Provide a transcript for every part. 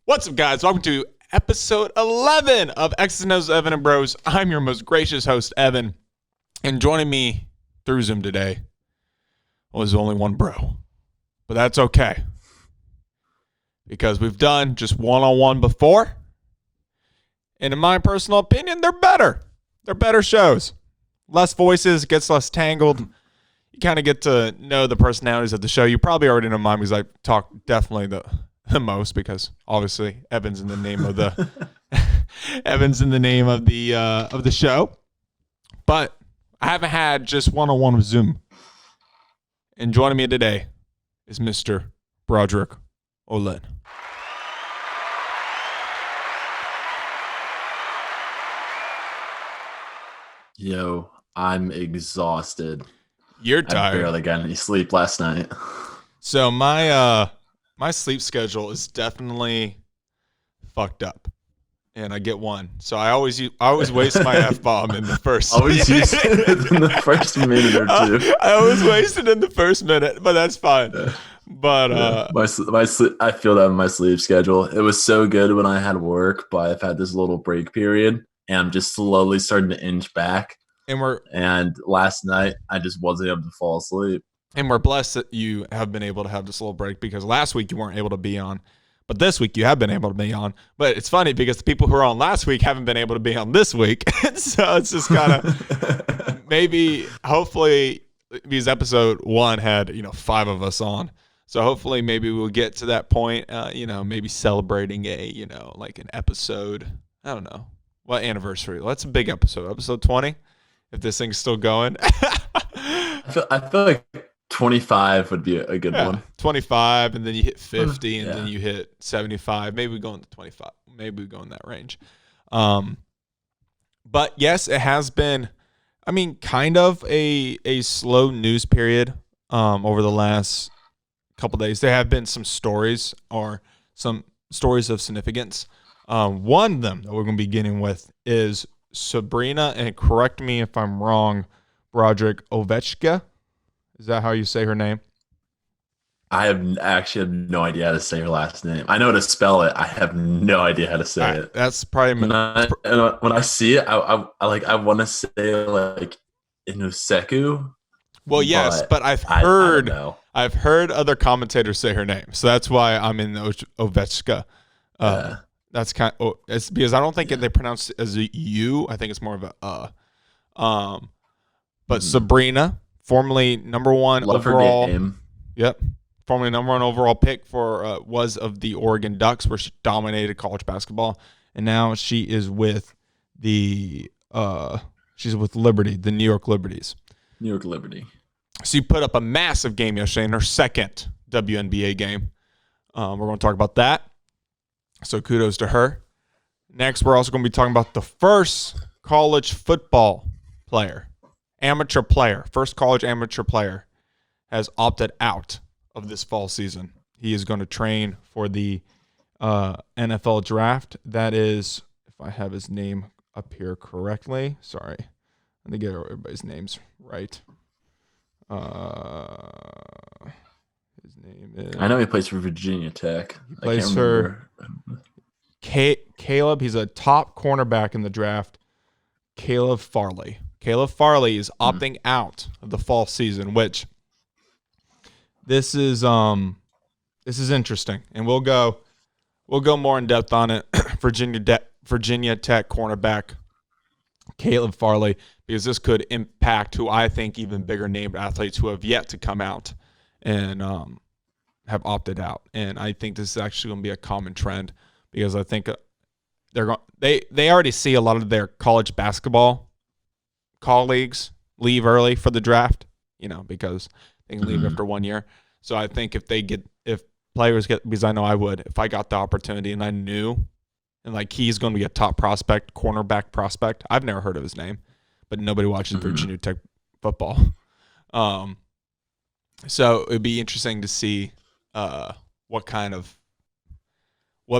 What's up, guys? Welcome to episode 11 of X's and O's, Evan and Bros. I'm your most gracious host, Evan. And joining me through Zoom today was only one bro. But that's okay. Because we've done just one-on-one before. And in my personal opinion, they're better. They're better shows. Less voices, gets less tangled. You kind of get to know the personalities of the show. You probably already know mine because I talk definitely the most, because obviously Evan's in the name of the Evan's in the name of the show. But I haven't had just one-on-one with Zoom. And joining me today is Mr. Broderick Olin. Yo, I'm exhausted. You're tired. I barely got any sleep last night. So my sleep schedule is definitely fucked up, and I get one. So I always waste my F-bomb in the first. Always use it in the first minute or two. I always waste it in the first minute, but that's fine. But my sleep, I feel that in my sleep schedule. It was so good when I had work, but I've had this little break period, and I'm just slowly starting to inch back. And last night I just wasn't able to fall asleep. And we're blessed that you have been able to have this little break, because last week you weren't able to be on. But this week you have been able to be on. But it's funny because the people who were on last week haven't been able to be on this week. So it's just kind of hopefully, because episode 1 had, 5 of us on. So hopefully maybe we'll get to that point, maybe celebrating like an episode. I don't know. What anniversary? Well, that's a big episode. Episode 20, if this thing's still going. I feel like 25 would be a good one. 25, and then you hit 50, and then you hit 75. Maybe we go into 25. Maybe we go in that range. But yes, it has been, kind of a slow news period over the last couple days. There have been some stories of significance. One of them that we're going to be getting with is Sabrina, and correct me if I'm wrong, Broderick Ionescu. Is that how you say her name? I have no idea how to say her last name. I know how to spell it. I have no idea how to say it. That's probably when I see it, I want to say like Ionescu. Well, yes, but I've heard other commentators say her name, so that's why I'm in Ionescu. That's it's because I don't think they pronounce it as a U. I think it's more of a But Sabrina, formerly number one overall. Yep. Formerly number one overall pick was of the Oregon Ducks, where she dominated college basketball. And now she is with she's with Liberty, the New York Liberties. New York Liberty. So you put up a massive game yesterday in her second WNBA game. We're going to talk about that. So kudos to her. Next, we're also going to be talking about the first college football player. First college amateur player has opted out of this fall season. He is going to train for the NFL draft. That is, if I have his name up here correctly. Sorry. Let me get everybody's names right. His name is... I know he plays for Virginia Tech. He plays for Caleb. He's a top cornerback in the draft. Caleb Farley. Caleb Farley is opting out of the fall season, which this is interesting, and we'll go more in depth on it. Virginia Tech cornerback Caleb Farley, because this could impact who I think even bigger named athletes who have yet to come out and have opted out. And I think this is actually going to be a common trend, because I think they already see a lot of their college basketball colleagues leave early for the draft, because they can leave after 1 year. So I think if players get, because I know I would, if I got the opportunity and I knew, and like he's going to be a top prospect, cornerback prospect. I've never heard of his name, but nobody watches Virginia Tech football. So it'd be interesting to see what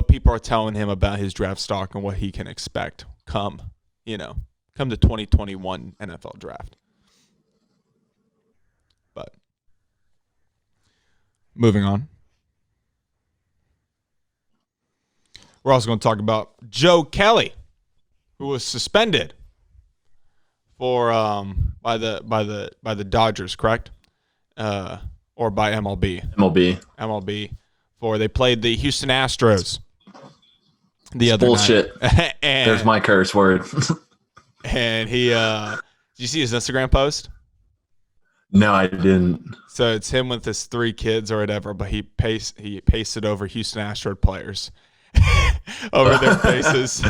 people are telling him about his draft stock and what he can expect come the 2021 NFL draft. But moving on. We're also going to talk about Joe Kelly, who was suspended for by the Dodgers, correct? Or by MLB. For they played the Houston Astros the other bullshit. night. And, there's my curse word. And he did you see his Instagram post? No, I didn't. So it's him with his 3 kids or whatever, but he pasted over Houston Astros players over their faces.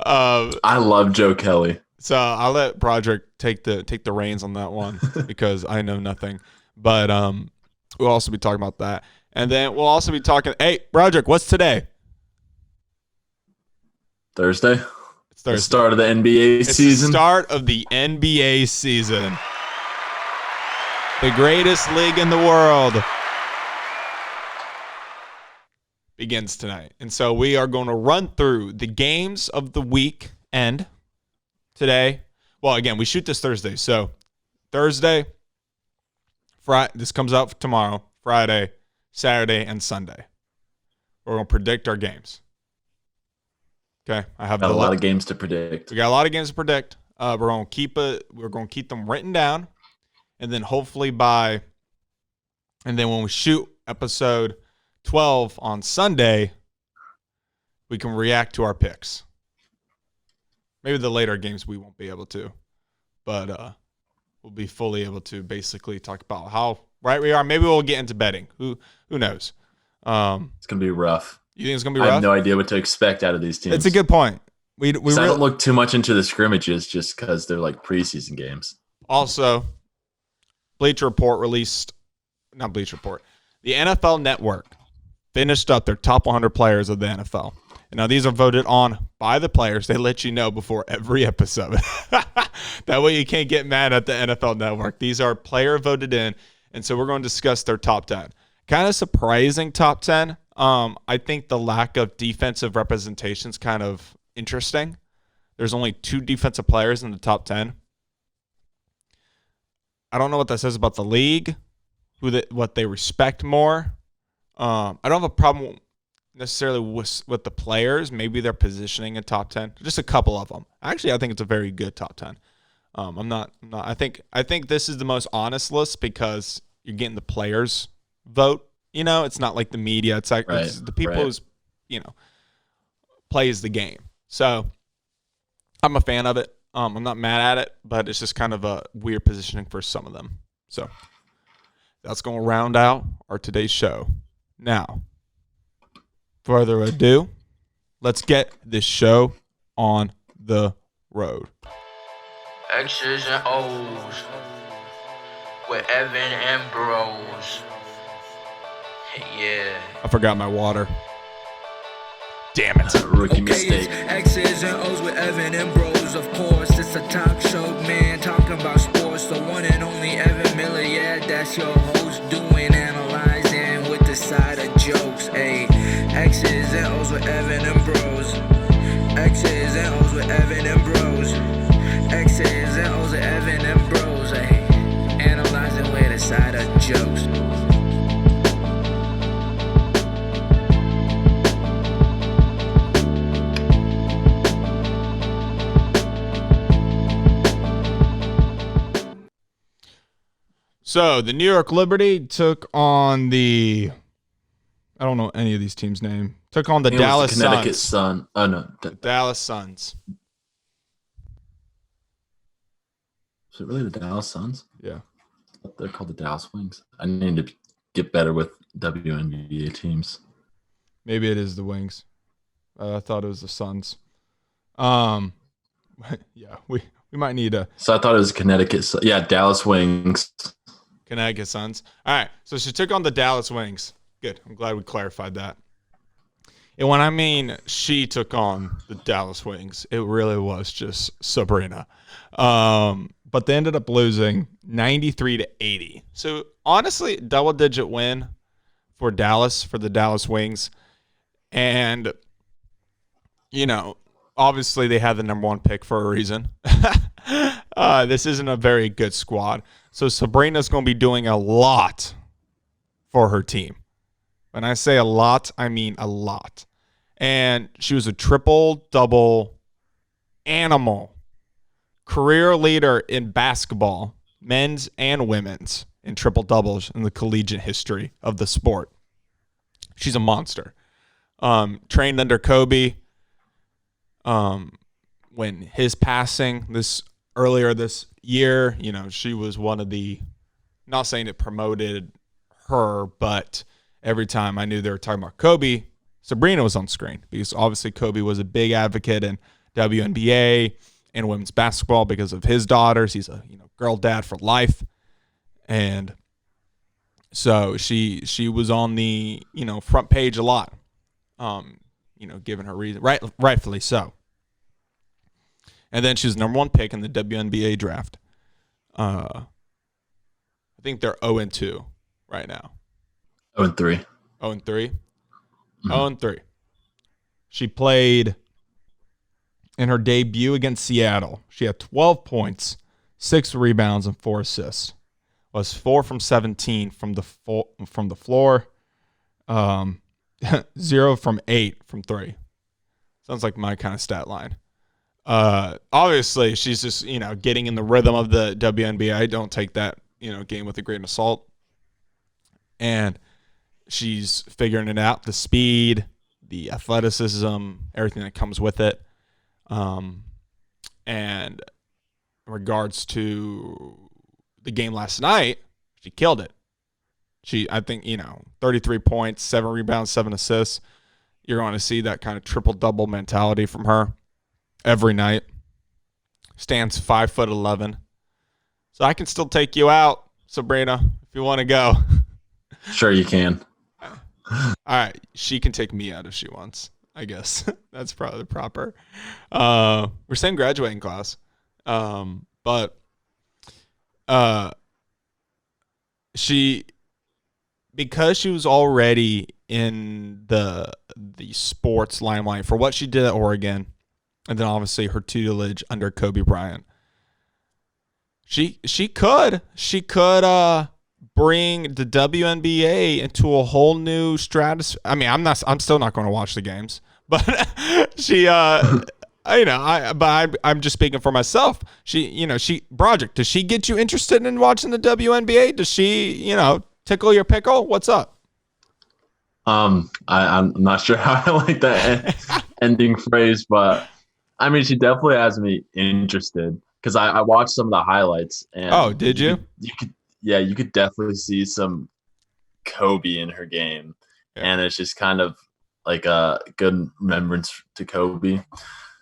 I love Joe Kelly. So I'll let Broderick take the reins on that one because I know nothing. But we'll also be talking about that. And then we'll also be talking, hey, Broderick, what's today? Thursday. It's Thursday. The start of the NBA season. The start of the NBA season. The greatest league in the world begins tonight. And so we are going to run through the games of the weekend today. Well, again, we shoot this Thursday. So Thursday, Friday, this comes out tomorrow, Friday, Saturday, and Sunday. We're going to predict our games. Okay, I have got a lot of games to predict. We got a lot of games to predict. We're going to keep them written down. And then hopefully and then when we shoot episode 12 on Sunday, we can react to our picks. Maybe the later games we won't be able to, but we'll be fully able to basically talk about how right we are. Maybe we'll get into betting. Who knows? It's going to be rough. You think it's going to be rough? I have no idea what to expect out of these teams. It's a good point. I don't look too much into the scrimmages just because they're like preseason games. Also, Bleacher Report the NFL Network finished up their top 100 players of the NFL. And now these are voted on by the players. They let you know before every episode. That way you can't get mad at the NFL Network. These are player voted in. And so we're going to discuss their top 10. Kind of surprising top 10. I think the lack of defensive representation is kind of interesting. There's only 2 defensive players in the top 10. I don't know what that says about the league, what they respect more. I don't have a problem necessarily with the players. Maybe they're positioning in top 10. Just a couple of them. Actually, I think it's a very good top 10. I think this is the most honest list because you're getting the players vote. It's not like the media. It's like It's the people who's, plays the game. So I'm a fan of it. I'm not mad at it, but it's just kind of a weird positioning for some of them. So that's going to round out our today's show. Now, further ado, let's get this show on the road. X's and O's with Evan and Bros. Yeah. I forgot my water. Damn it. Rookie mistake. X's and O's with Evan and Bros, of course. It's a talk show, man, talking about sports. The one and only Evan Miller, yeah, that's your host, doing analyzing with the side of jokes. Ayy, X's and O's with Evan and Bros. X's and O's with Evan and Bros. X's and O's with Evan and Bros. Ayy, analyzing with the side of jokes. So the New York Liberty took on I don't know any of these teams' name. Took on the Dallas the Connecticut Suns. Sun. Oh no, Dallas Suns. Is it really the Dallas Suns? Yeah, they're called the Dallas Wings. I need to get better with WNBA teams. Maybe it is the Wings. I thought it was the Suns. Yeah, we might need a. So I thought it was Connecticut. Yeah, Dallas Wings. Connecticut Suns. All right, so she took on the Dallas Wings. Good. I'm glad we clarified that. And when I mean she took on the Dallas Wings, it really was just Sabrina. But they ended up losing 93-80. So honestly, double-digit win for the Dallas Wings. And, obviously they had the number 1 pick for a reason. This isn't a very good squad. So Sabrina's going to be doing a lot for her team. When I say a lot, I mean a lot. And she was a triple-double animal. Career leader in basketball, men's and women's, in triple-doubles in the collegiate history of the sport. She's a monster. Trained under Kobe. When his passing earlier this year, she was one of the, not saying it promoted her, but every time I knew they were talking about Kobe, Sabrina was on screen, because obviously Kobe was a big advocate in WNBA and women's basketball because of his daughters. He's a girl dad for life. And so she was on the front page a lot, given her reason, rightfully so. And then she was number 1 pick in the WNBA draft. I think they're 0-2 right now. 0-3. 0-3. 0-3. She played in her debut against Seattle. She had 12 points, 6 rebounds, and 4 assists. Was 4 from 17 from the floor. 0 from 8 from 3. Sounds like my kind of stat line. Obviously, she's just, getting in the rhythm of the WNBA. I don't take that, game with a grain of salt. And she's figuring it out, the speed, the athleticism, everything that comes with it. And in regards to the game last night, she killed it. I think, 33 points, 7 rebounds, 7 assists. You're going to see that kind of triple-double mentality from her every night. Stands 5'11". So I can still take you out, Sabrina, if you want to go. Sure you can. All right. She can take me out if she wants, I guess. That's probably the proper. We're same graduating class. But because she was already in the sports limelight for what she did at Oregon, and then obviously her tutelage under Kobe Bryant, she could bring the WNBA into a whole new stratosphere. I mean, I'm still not going to watch the games, but I'm just speaking for myself. Broderick, does she get you interested in watching the WNBA? Does she, tickle your pickle? What's up? I'm not sure how I like that ending phrase, but I mean, she definitely has me interested because I watched some of the highlights. And oh, did you? You could definitely see some Kobe in her game, and it's just kind of like a good remembrance to Kobe.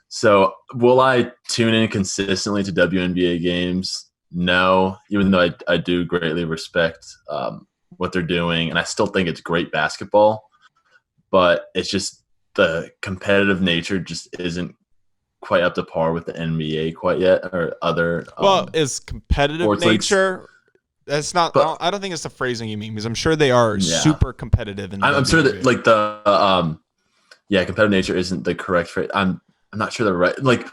So will I tune in consistently to WNBA games? No, even though I do greatly respect what they're doing, and I still think it's great basketball, but it's just the competitive nature just isn't quite up to par with the NBA quite yet, or other. Is competitive nature? Leagues. That's not. But, I don't think it's the phrasing you mean, because I'm sure they are super competitive. I'm sure that like the competitive nature isn't the correct phrase. I'm not sure the right. Like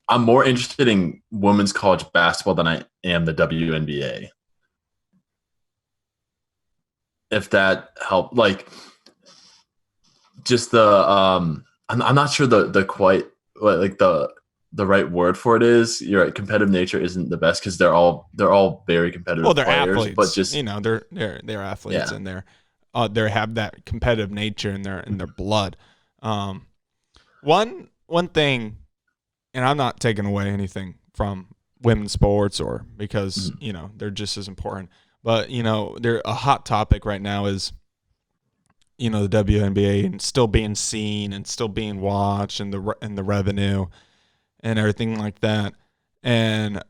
I'm more interested in women's college basketball than I am the WNBA. If that helped, like just I'm not sure the quite like the right word for it is. You're right. Competitive nature isn't the best because they're all very competitive. Well, they're players, athletes, but just they're athletes, and they have that competitive nature in their blood. One thing, and I'm not taking away anything from women's sports or because they're just as important. But, they're a hot topic right now is, the WNBA and still being seen and still being watched and the revenue and everything like that. And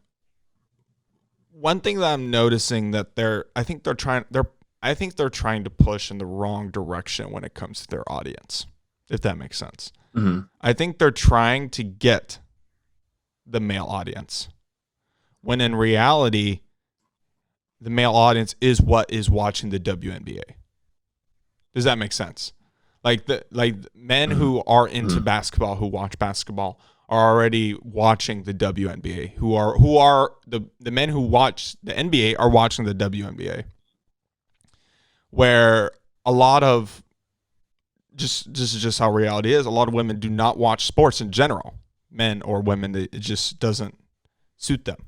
one thing that I'm noticing that I think they're trying to push in the wrong direction when it comes to their audience, if that makes sense. Mm-hmm. I think they're trying to get the male audience when in reality, the male audience is what is watching the WNBA. Does that make sense? Like men who are into basketball, who watch basketball, are already watching the WNBA. Who are the men who watch the NBA are watching the WNBA. Where a lot of this is just how reality is. A lot of women do not watch sports in general, men or women. It just doesn't suit them.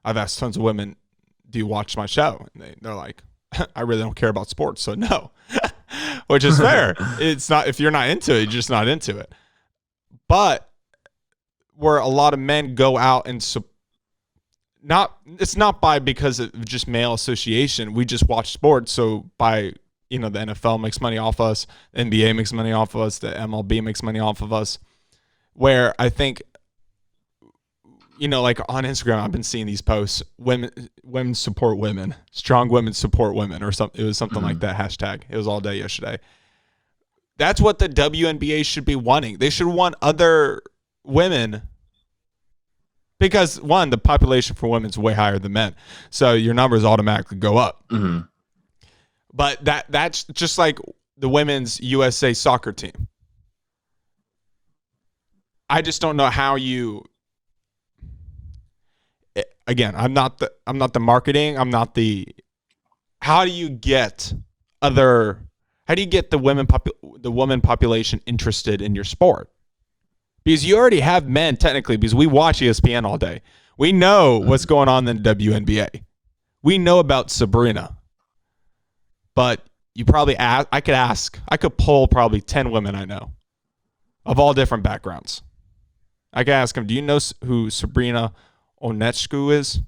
I've asked tons of women, do you watch my show? And they're like, I really don't care about sports, so no. Which is fair. It's not, if you're not into it, you're just not into it. But where a lot of men go out and it's not because of just male association. We just watch sports, so by the NFL makes money off us, the NBA makes money off of us, the MLB makes money off of us. Where I think, like on Instagram, I've been seeing these posts: women support women, strong women support women, or something. It was something like that hashtag. It was all day yesterday. That's what the WNBA should be wanting. They should want other women, because one, the population for women is way higher than men, so your numbers automatically go up. Mm-hmm. But that's just like the women's USA soccer team. I just don't know how you. Again, I'm not the marketing. I'm not the. How do you get the women population interested in your sport? Because you already have men technically, because we watch ESPN all day. We know what's going on in the WNBA. We know about Sabrina. But you probably I could poll probably 10 women I know of all different backgrounds. I could ask them, do you know who Sabrina Ionescu is?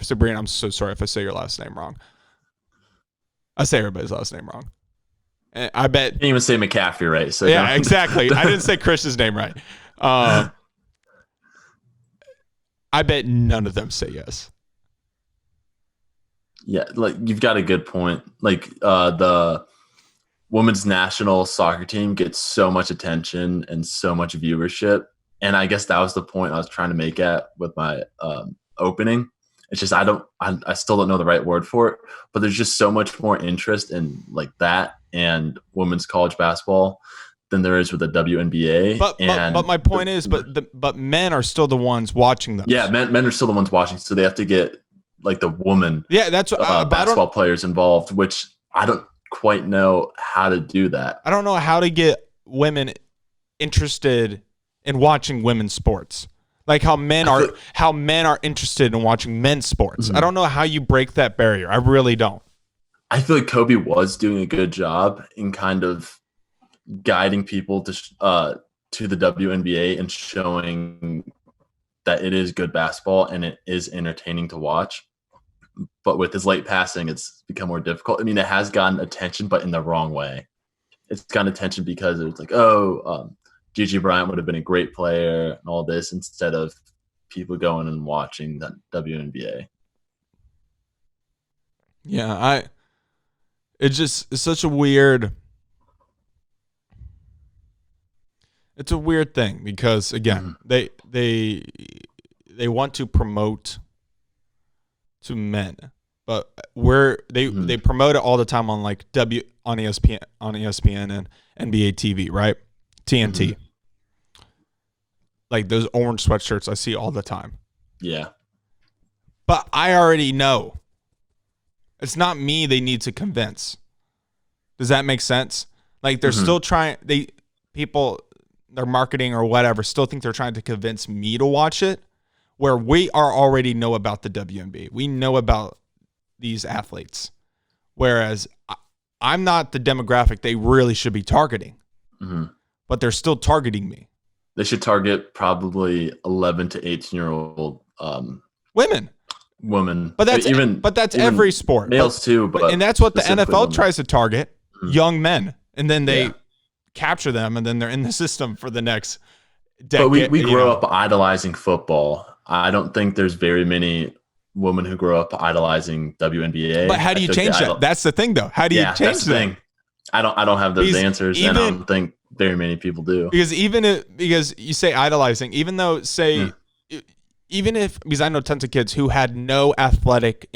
Sabrina, I'm so sorry if I say your last name wrong. I say everybody's last name wrong. And I bet. You didn't even say McCaffrey right. So yeah, exactly. I didn't say Chris's name right. I bet none of them say yes. Yeah, like you've got a good point. Like the women's national soccer team gets so much attention and so much viewership. And I guess that was the point I was trying to make with my opening. It's just I still don't know the right word for it, but there's just so much more interest in like that and women's college basketball than there is with the WNBA. But my point is, but men are still the ones watching them. Yeah, men are still the ones watching, so they have to get like the woman that's basketball players involved, which I don't quite know how to do that. I don't know how to get women interested in watching women's sports. Like how men are interested in watching men's sports. Mm-hmm. I don't know how you break that barrier. I really don't. I feel like Kobe was doing a good job in kind of guiding people to the WNBA and showing that it is good basketball and it is entertaining to watch. But with his late passing, it's become more difficult. I mean, it has gotten attention, but in the wrong way. It's gotten attention because it's like, Gigi Bryant would have been a great player and all this, instead of people going and watching the WNBA. Yeah, it's such a weird. It's a weird thing because again, they want to promote to men, but they promote it all the time on like on ESPN and NBA TV, right? TNT. Mm-hmm. Like those orange sweatshirts I see all the time. Yeah. But I already know. It's not me they need to convince. Does that make sense? Like they're still trying, their marketing or whatever still think they're trying to convince me to watch it, where we already know about the WNBA. We know about these athletes. Whereas I'm not the demographic they really should be targeting. Mm-hmm. But they're still targeting me. They should target probably 11 to 18-year-old women. But that's every sport. Males too, and that's what the NFL tries to target, young men. And then they capture them and then they're in the system for the next decade. But we grow up idolizing football. I don't think there's very many women who grow up idolizing WNBA. But how do you change that? That's the thing though. How do you change that's the that? Thing. I don't have those answers, and I don't think very many people do. Because because you say idolizing, even though because I know tons of kids who had no athletic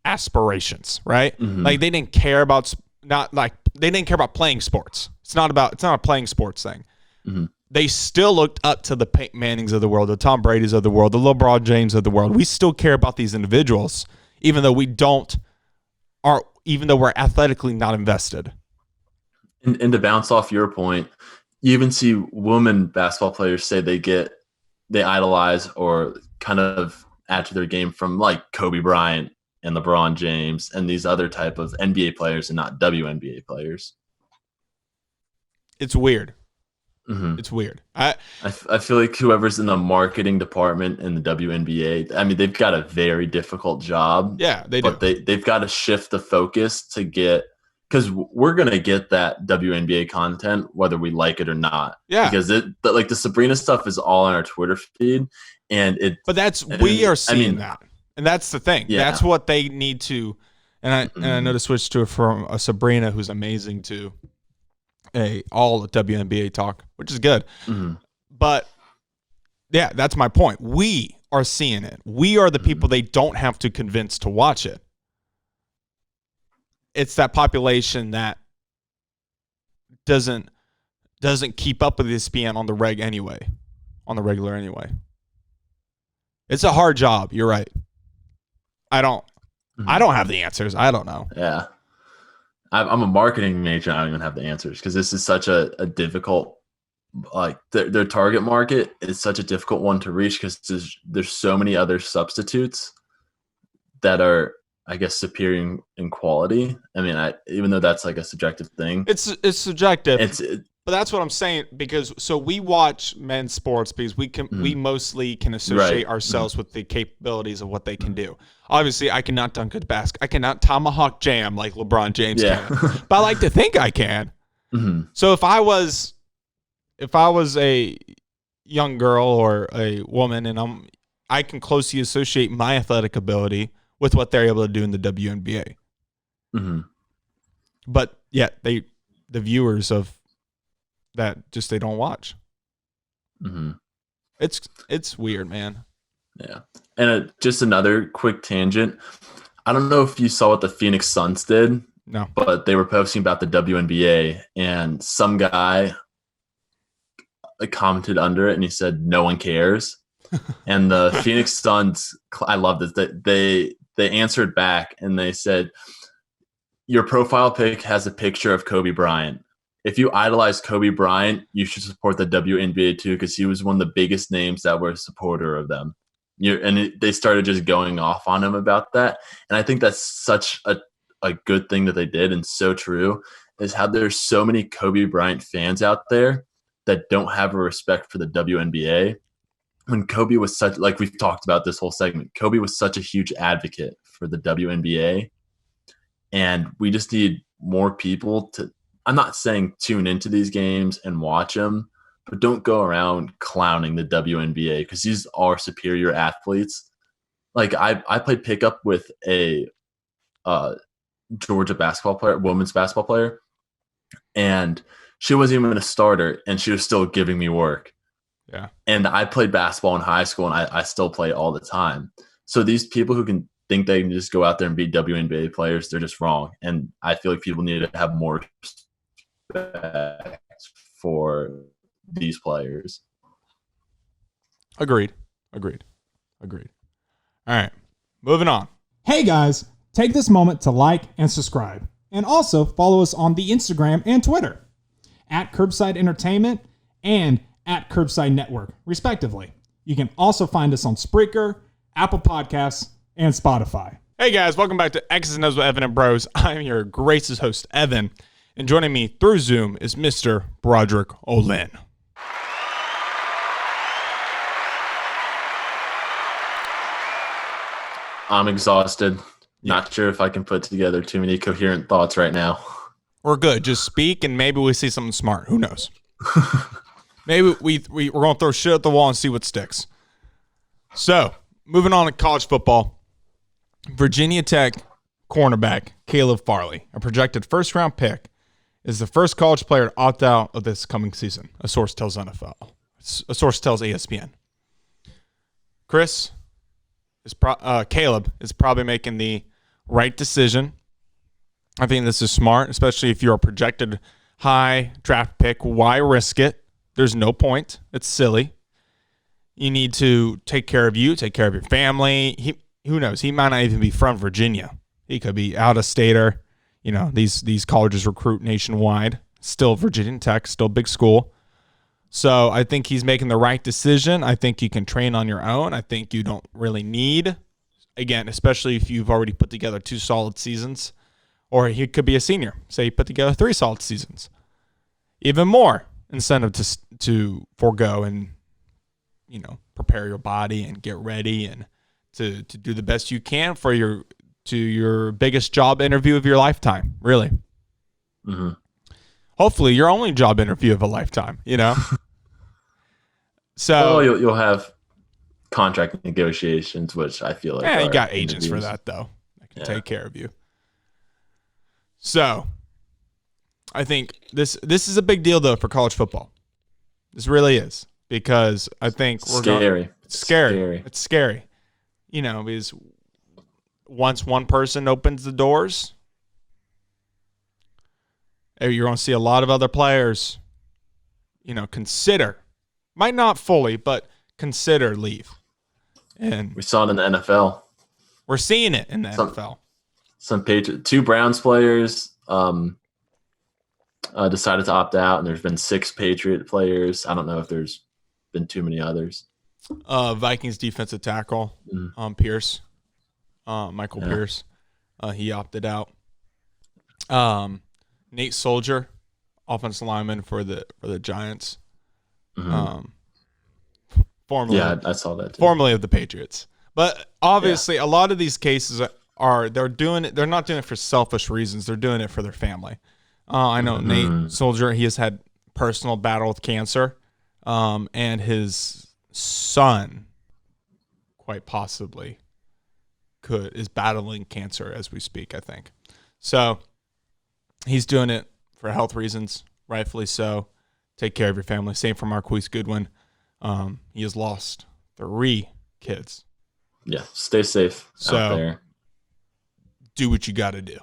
aspirations, right? Mm-hmm. Like they didn't care about playing sports. It's not a playing sports thing. Mm-hmm. They still looked up to the Peyton Mannings of the world, the Tom Brady's of the world, the LeBron James of the world. We still care about these individuals, even though we're athletically not invested. And to bounce off your point, you even see women basketball players say they idolize or kind of add to their game from like Kobe Bryant and LeBron James and these other type of NBA players and not WNBA players. It's weird. Mm-hmm. It's weird. I feel like whoever's in the marketing department in the WNBA, I mean, they've got a very difficult job. Yeah, they do. But they've got to shift the focus to get – because we're going to get that WNBA content whether we like it or not. Yeah. Because like the Sabrina stuff is all on our Twitter feed. We are seeing that. And that's the thing. Yeah. That's what they need to – and I know to switch to from a Sabrina who's amazing to – all WNBA talk, which is good. Mm-hmm. But yeah, that's my point. We are seeing it. We are the people they don't have to convince to watch it. It's that population that doesn't keep up with ESPN on the regular anyway. It's a hard job. You're right. I don't have the answers. I don't know. Yeah. I'm a marketing major. I don't even have the answers because this is such a difficult, like their target market is such a difficult one to reach because there's so many other substitutes that are, I guess, superior in quality. I mean, even though that's like a subjective thing. It's subjective. But that's what I'm saying because we watch men's sports because we mostly can associate ourselves with the capabilities of what they can do. Obviously, I cannot dunk a basket. I cannot tomahawk jam like LeBron James can. But I like to think I can. Mm-hmm. So if I was a young girl or a woman and I can closely associate my athletic ability with what they're able to do in the WNBA. Mm-hmm. But yet the viewers of that just they don't watch. Mm-hmm. It's weird, man. Yeah. And just another quick tangent. I don't know if you saw what the Phoenix Suns did. No. But they were posting about the WNBA and some guy commented under it and he said, "No one cares." And the Phoenix Suns, I love this, that they answered back and they said, "Your profile pic has a picture of Kobe Bryant. If you idolize Kobe Bryant, you should support the WNBA too because he was one of the biggest names that were a supporter of them." They started just going off on him about that. And I think that's such a good thing that they did and so true is how there's so many Kobe Bryant fans out there that don't have a respect for the WNBA. When Kobe was such, like we've talked about this whole segment, Kobe was such a huge advocate for the WNBA. And we just need more people to, I'm not saying tune into these games and watch them, but don't go around clowning the WNBA because these are superior athletes. Like I played pickup with a Georgia basketball player, women's basketball player, and she wasn't even a starter, and she was still giving me work. Yeah. And I played basketball in high school, and I still play all the time. So these people who can think they can just go out there and be WNBA players, they're just wrong. And I feel like people need to have more respect for these players. Agreed. All right, moving on. Hey guys, take this moment to like and subscribe. And also follow us on the Instagram and Twitter at Curbside Entertainment and at Curbside Network, respectively. You can also find us on Spreaker, Apple Podcasts, and Spotify. Hey guys, welcome back to X's and O's with Evan and Bros. I'm your gracious host, Evan, and joining me through Zoom is Mr. Broderick Olin. I'm exhausted. Not sure if I can put together too many coherent thoughts right now. We're good. Just speak, and maybe we see something smart. Who knows? Maybe we're going to throw shit at the wall and see what sticks. So, moving on to college football. Virginia Tech cornerback Caleb Farley, a projected first-round pick, is the first college player to opt out of this coming season, a source tells NFL. A source tells ESPN. Caleb is probably making the right decision. I think this is smart, especially if you're a projected high draft pick. Why risk it? There's no point. It's silly. You need to take care of you, take care of your family. Who knows? He might not even be from Virginia. He could be out of stater. You know, these colleges recruit nationwide. Still Virginia Tech, still big school. So I think he's making the right decision. I think you can train on your own. I think you don't really need, again, especially if you've already put together 2 solid seasons, or he could be a senior. Say he put together 3 solid seasons. Even more incentive to forego and, prepare your body and get ready and to do the best you can for your biggest job interview of your lifetime, really. Mm-hmm. Hopefully your only job interview of a lifetime, So you'll have contract negotiations, which I feel like you got agents for that though. That can take care of you. So I think this is a big deal though for college football. This really is, because I think it's scary. It's scary. Because once one person opens the doors, you're going to see a lot of other players, consider, might not fully, but consider leave. And we saw it in the NFL. We're seeing it in the NFL. Some 2 Browns players decided to opt out, and there's been 6 Patriot players. I don't know if there's been too many others. Vikings defensive tackle, Pierce, Michael Pierce, he opted out. Nate Soldier, offensive lineman for the Giants. Mm-hmm. Formerly, I saw that too. Formerly of the Patriots. But obviously, a lot of these cases they're doing it. They're not doing it for selfish reasons. They're doing it for their family. I know Nate Soldier. He has had personal battle with cancer, and his son, quite possibly, is battling cancer as we speak, I think. So he's doing it for health reasons, rightfully so. Take care of your family. Same for Marquise Goodwin. He has lost 3 kids. Yeah, stay safe out there. Do what you got to do.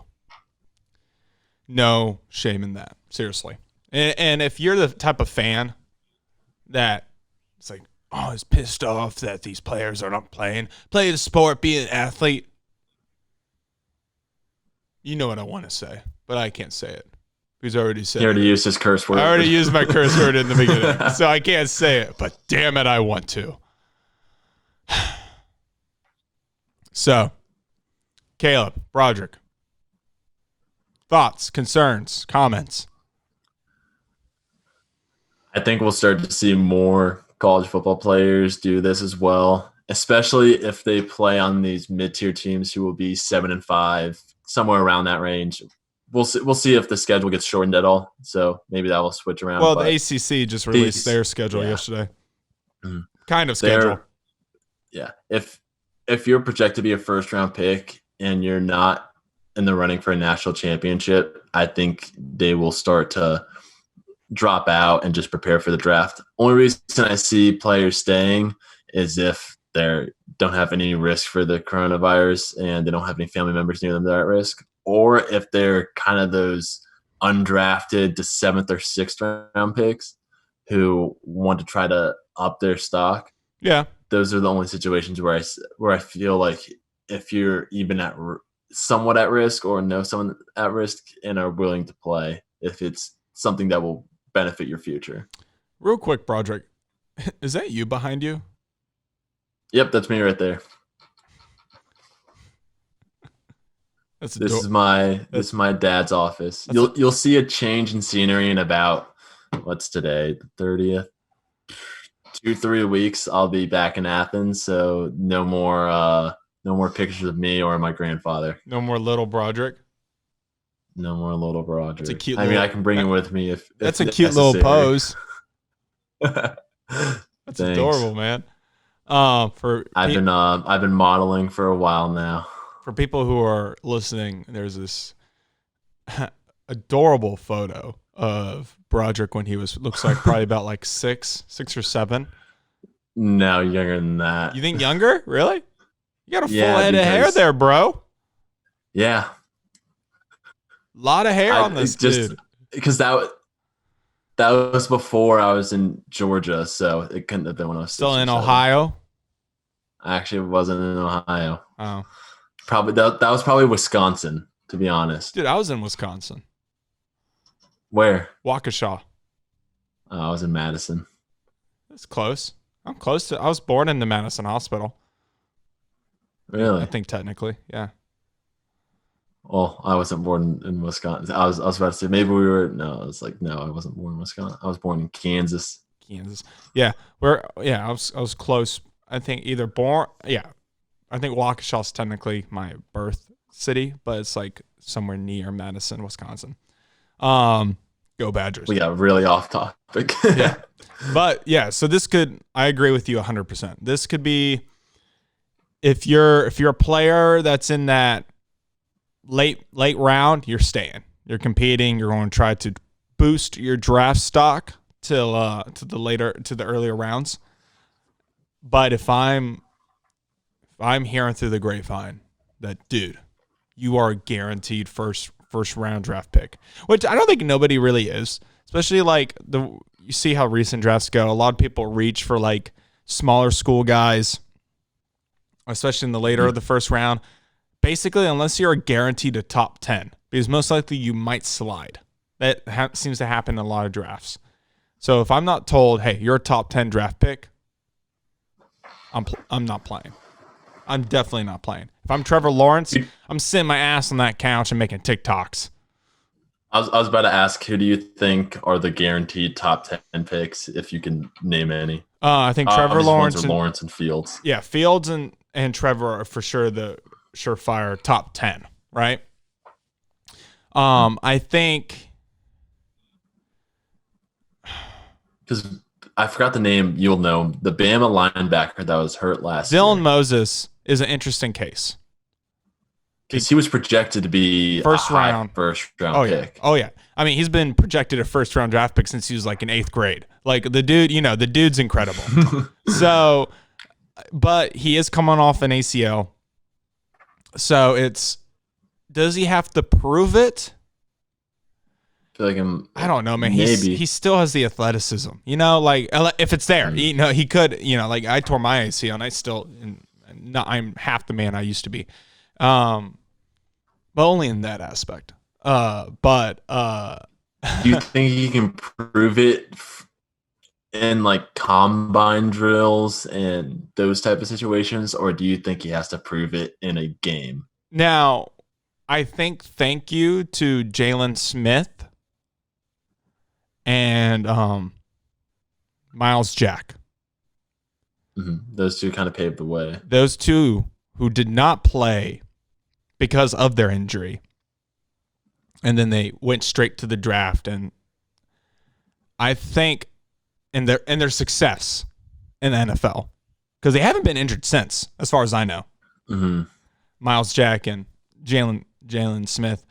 No shame in that, seriously. And if you're the type of fan that it's like, oh, is pissed off that these players are not playing, play the sport, be an athlete. You know what I want to say, but I can't say it. He's already said it. He already used his curse word. I already used my curse word in the beginning, so I can't say it, but damn it, I want to. So, Caleb, Broderick, thoughts, concerns, comments? I think we'll start to see more college football players do this as well, especially if they play on these mid-tier teams who will be 7-5, somewhere around that range. We'll see if the schedule gets shortened at all. So maybe that will switch around. Well, the ACC just released their schedule yesterday. Mm-hmm. Kind of schedule. Yeah. If you're projected to be a first-round pick and you're not in the running for a national championship, I think they will start to drop out and just prepare for the draft. Only reason I see players staying is if they don't have any risk for the coronavirus and they don't have any family members near them that are at risk, or if they're kind of those undrafted to 7th or 6th round picks who want to try to up their stock. Yeah. Those are the only situations where I feel like if you're even somewhat at risk or know someone at risk and are willing to play, if it's something that will benefit your future. Real quick, Broderick, is that you behind you? Yep, that's me right there. This is my dad's office. You'll see a change in scenery in about, what's today, the 30th? 2-3 weeks I'll be back in Athens, so no more pictures of me or my grandfather. No more little Broderick. No more little Broderick. That's a cute I mean, I can bring him with me if that's a cute little pose. That's Thanks. Adorable, man. I've been modeling for a while now. For people who are listening, there's this adorable photo of Broderick when he looks like probably about like 6 or 7. No, younger than that. You think younger? Really? You got a full head of hair there, bro. Yeah. A lot of hair on this dude. Because that was before I was in Georgia, so it couldn't have been when I was still in Ohio. I actually wasn't in Ohio. Oh, probably that was probably Wisconsin, to be honest. Dude, I was in Wisconsin. Where? Waukesha. Oh, I was in Madison. It's close. I'm close to. I was born in the Madison Hospital. Really? I think technically, yeah. Well, I wasn't born in Wisconsin. I was about to say maybe we were. No, I was like, no, I wasn't born in Wisconsin. I was born in Kansas. Yeah. I was close. I think either born. Yeah, I think Waukesha is technically my birth city, but it's like somewhere near Madison, Wisconsin. Go Badgers. We got really off topic. Yeah. But yeah, so this could, I agree with you 100%. This could be, if you're a player that's in that late round, you're staying. You're competing. You're going to try to boost your draft stock to the earlier rounds. But if I'm hearing through the grapevine that, dude, you are a guaranteed first round draft pick, which I don't think nobody really is, especially like you see how recent drafts go. A lot of people reach for like smaller school guys, especially in the later of the first round. Basically, unless you're guaranteed a top 10, because most likely you might slide. That seems to happen in a lot of drafts. So if I'm not told, hey, you're a top 10 draft pick, I'm not playing. I'm definitely not playing. If I'm Trevor Lawrence, I'm sitting my ass on that couch and making TikToks. I was about to ask, who do you think are the guaranteed top 10 picks, if you can name any? I think Trevor Lawrence. Lawrence and Fields. Yeah, Fields and Trevor are for sure the surefire top 10, right? I think... Because I forgot the name, you'll know. The Bama linebacker that was hurt last year. Dylan Moses is an interesting case. Because he was projected to be first round pick. Oh yeah. I mean, he's been projected a first round draft pick since he was like in 8th grade. Like the dude's incredible. So, but he is coming off an ACL. So does he have to prove it? I feel like I don't know, man. Maybe. He still has the athleticism, like if it's there, he could, like I tore my ACL and I'm half the man I used to be. But only in that aspect. Do you think he can prove it in like combine drills and those type of situations, or do you think he has to prove it in a game? Now, I think thank you to Jalen Smith and Miles Jack. Mm-hmm. Those two kind of paved the way. Those two who did not play because of their injury. And then they went straight to the draft. And I think in their success in the NFL, because they haven't been injured since, as far as I know. Mm-hmm. Miles Jack and Jalen Smith,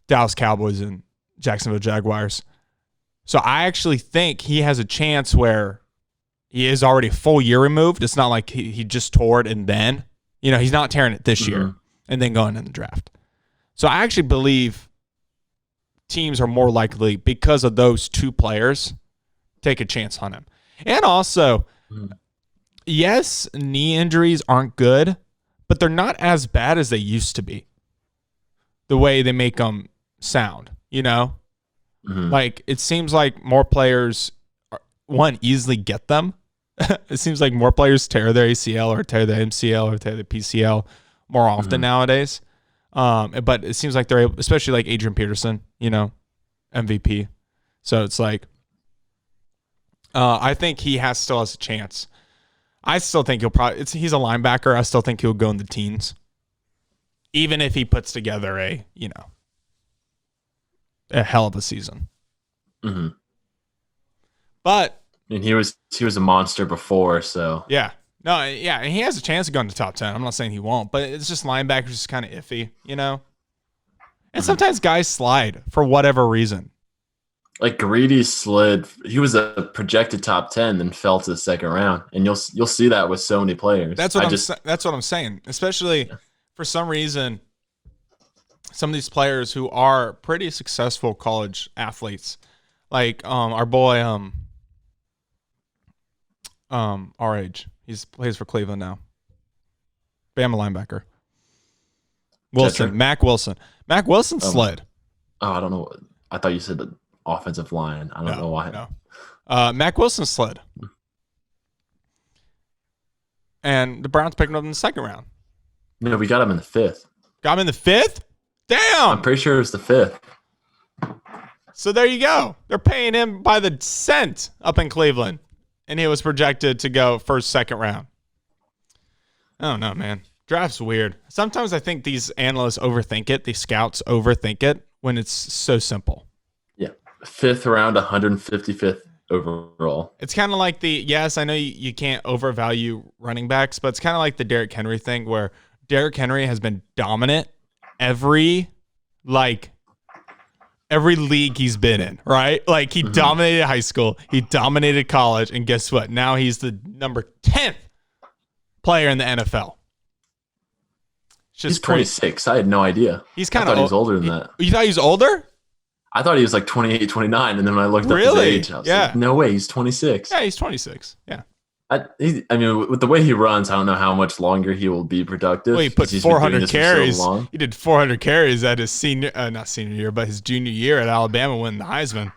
Dallas Cowboys and Jacksonville Jaguars. So I actually think he has a chance where he is already a full year removed. It's not like he just tore it and then, he's not tearing it this year and then going in the draft. So I actually believe teams are more likely, because of those two players, take a chance on him. And also, yes, knee injuries aren't good, but they're not as bad as they used to be. The way they make them sound, Like, it seems like more players, easily get them. It seems like more players tear their ACL or tear their MCL or tear their PCL more often nowadays. But it seems like they're able, especially like Adrian Peterson, MVP. So it's like, I think he still has a chance. I still think he's a linebacker. I still think he'll go in the teens, even if he puts together a hell of a season. Mm-hmm. But he was a monster before, so yeah. No, yeah, and he has a chance of going to top 10. I'm not saying he won't, but it's just linebackers is kind of iffy, And sometimes guys slide for whatever reason. Like Greedy slid. He was a projected top 10, then fell to the second round, and you'll see that with so many players. That's what I'm saying. Especially for some reason, some of these players who are pretty successful college athletes, like our boy, our age. He plays for Cleveland now. Bama linebacker. Wilson. Mac Wilson. Mac Wilson slid. Oh, I don't know. I thought you said the offensive line. I don't know why. No. Mac Wilson slid. And the Browns picked him up in the second round. No, we got him in the 5th. Got him in the 5th? Damn! I'm pretty sure it was the 5th. So there you go. They're paying him by the cent up in Cleveland. And he was projected to go first, second round. I don't know, man. Draft's weird. Sometimes I think these analysts overthink it. These scouts overthink it when it's so simple. Yeah. 5th round, 155th overall. It's kind of like yes, I know you can't overvalue running backs, but it's kind of like the Derrick Henry thing where Derrick Henry has been dominant every league he's been in, right? Like he dominated high school, he dominated college, and guess what? Now he's the number 10th player in the NFL. He's 26. I had no idea. He's kind of old. He was older than that. You thought he was older? I thought he was like 28, 29, and then when I looked up his age, I was like, no way, he's 26. Yeah, he's 26. Yeah. I mean, with the way he runs, I don't know how much longer he will be productive. Well, he put 400 carries. He did 400 carries at his not senior year, but his junior year at Alabama, winning the Heisman.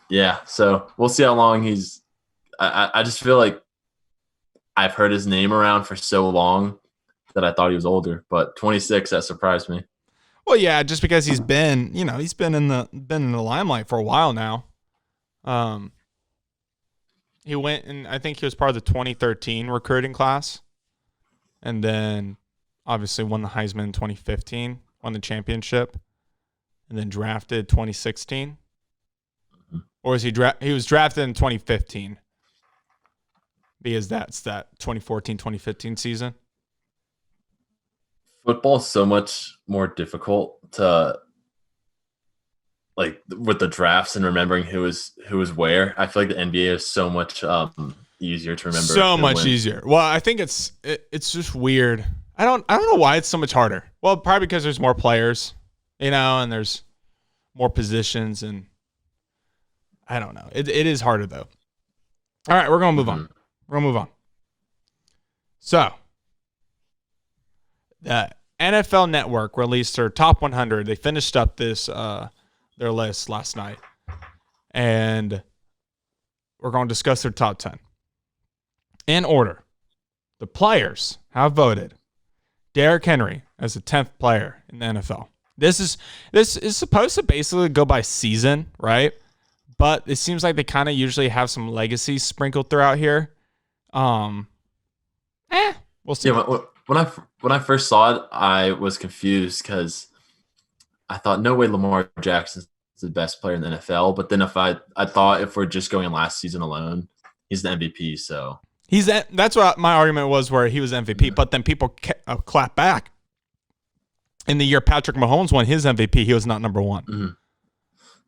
Yeah, so we'll see how long he's. I just feel like I've heard his name around for so long that I thought he was older, but 26, that surprised me. Well, yeah, just because he's been in the limelight for a while now. He went, and I think he was part of the 2013 recruiting class, and then obviously won the Heisman in 2015, won the championship, and then drafted 2016. Or was he was drafted in 2015 because that's that 2014-2015 season. Football is so much more difficult to with the drafts and remembering who was where. I feel like the NBA is so much easier to remember. So much easier. Well, I think it's just weird. I don't know why it's so much harder. Well, probably because there's more players, and there's more positions, and I don't know. It is harder though. All right, we're gonna move on. We're gonna move on. So, the NFL Network released their top 100. They finished up their list last night, and we're going to discuss their top 10 in order. The players have voted Derrick Henry as the 10th player in the NFL. This is supposed to basically go by season, right? But it seems like they kind of usually have some legacy sprinkled throughout here. We'll see. Yeah, when I first saw it, I was confused because I thought, no way Lamar Jackson's the best player in the NFL. But then I thought if we're just going last season alone, he's the MVP. So that's what my argument was, where he was MVP. Yeah. But then people clap back. In the year Patrick Mahomes won his MVP, he was not number one. Mm-hmm.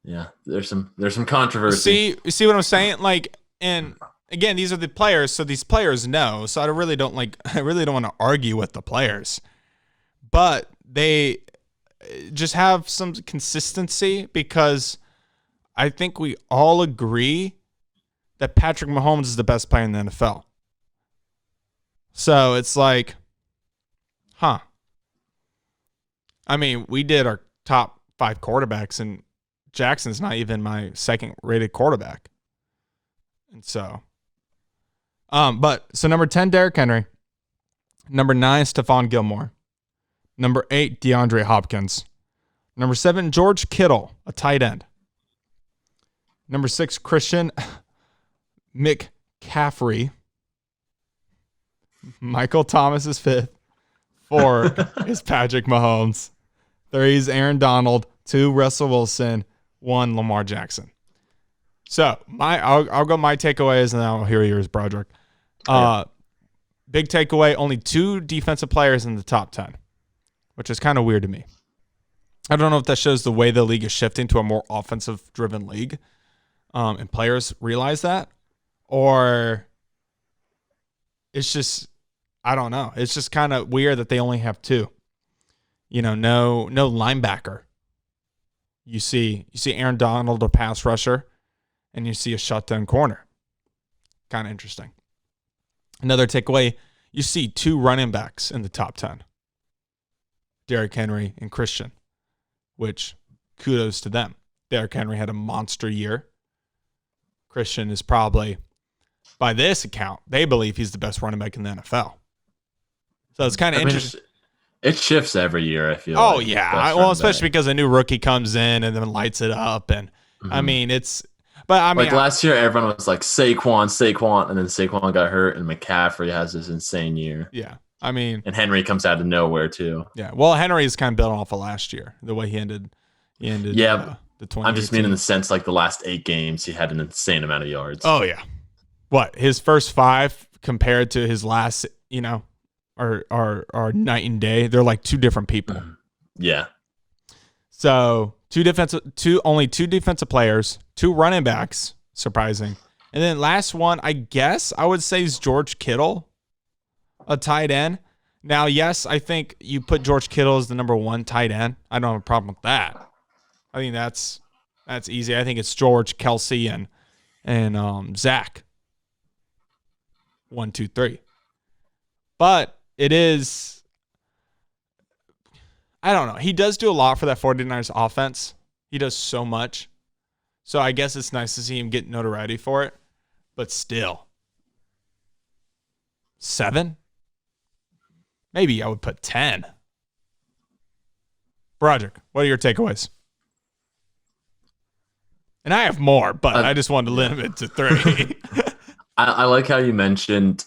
Yeah, there's some controversy. You see what I'm saying? And again, these are the players, so these players know. So I really don't want to argue with the players, but they just have some consistency, because I think we all agree that Patrick Mahomes is the best player in the NFL. So it's like, huh. I mean, we did our top 5 quarterbacks, and Jackson's not even my second rated quarterback. And so, so number 10, Derrick Henry. Number 9, Stephon Gilmore. Number 8, DeAndre Hopkins. Number 7, George Kittle, a tight end. Number 6, Christian McCaffrey. Michael Thomas is 5th. 4 is Patrick Mahomes. 3 is Aaron Donald. 2, Russell Wilson. 1, Lamar Jackson. So I'll go my takeaways, and then I'll hear yours, Broderick. Big takeaway: only 2 defensive players in the top 10, which is kind of weird to me. I don't know if that shows the way the league is shifting to a more offensive-driven league, and players realize that, or it's just, I don't know. It's just kind of weird that they only have 2. No linebacker. You see Aaron Donald, a pass rusher, and you see a shutdown corner. Kind of interesting. Another takeaway: you see 2 running backs in the top 10. Derrick Henry and Christian, which kudos to them. Derrick Henry had a monster year. Christian is probably, by this account, they believe he's the best running back in the NFL. So it's kind of interesting. It shifts every year, I feel. Oh, yeah. Well, especially because a new rookie comes in and then lights it up. And, I mean, like last year, everyone was like, Saquon. And then Saquon got hurt, and McCaffrey has this insane year. Yeah. I mean. And Henry comes out of nowhere, too. Yeah. Well, Henry is kind of built off of last year, the way he ended. Yeah. The 20. I'm just meaning in the sense, like the last 8 games, he had an insane amount of yards. Oh, yeah. What? His first 5 compared to his last, are night and day. They're like 2 different people. Yeah. So only 2 defensive players, 2 running backs, surprising. And then last one, I guess I would say is George Kittle, a tight end. Now, yes, I think you put George Kittle as the number 1 tight end. I don't have a problem with that. I think that's easy. I think it's George, Kelsey, and Zach. 1, 2, 3. But it is, I don't know. He does do a lot for that 49ers offense. He does so much. So I guess it's nice to see him get notoriety for it. But still. 7? Maybe I would put 10. Broderick, what are your takeaways? And I have more, but I just wanted to limit it to 3. I like how you mentioned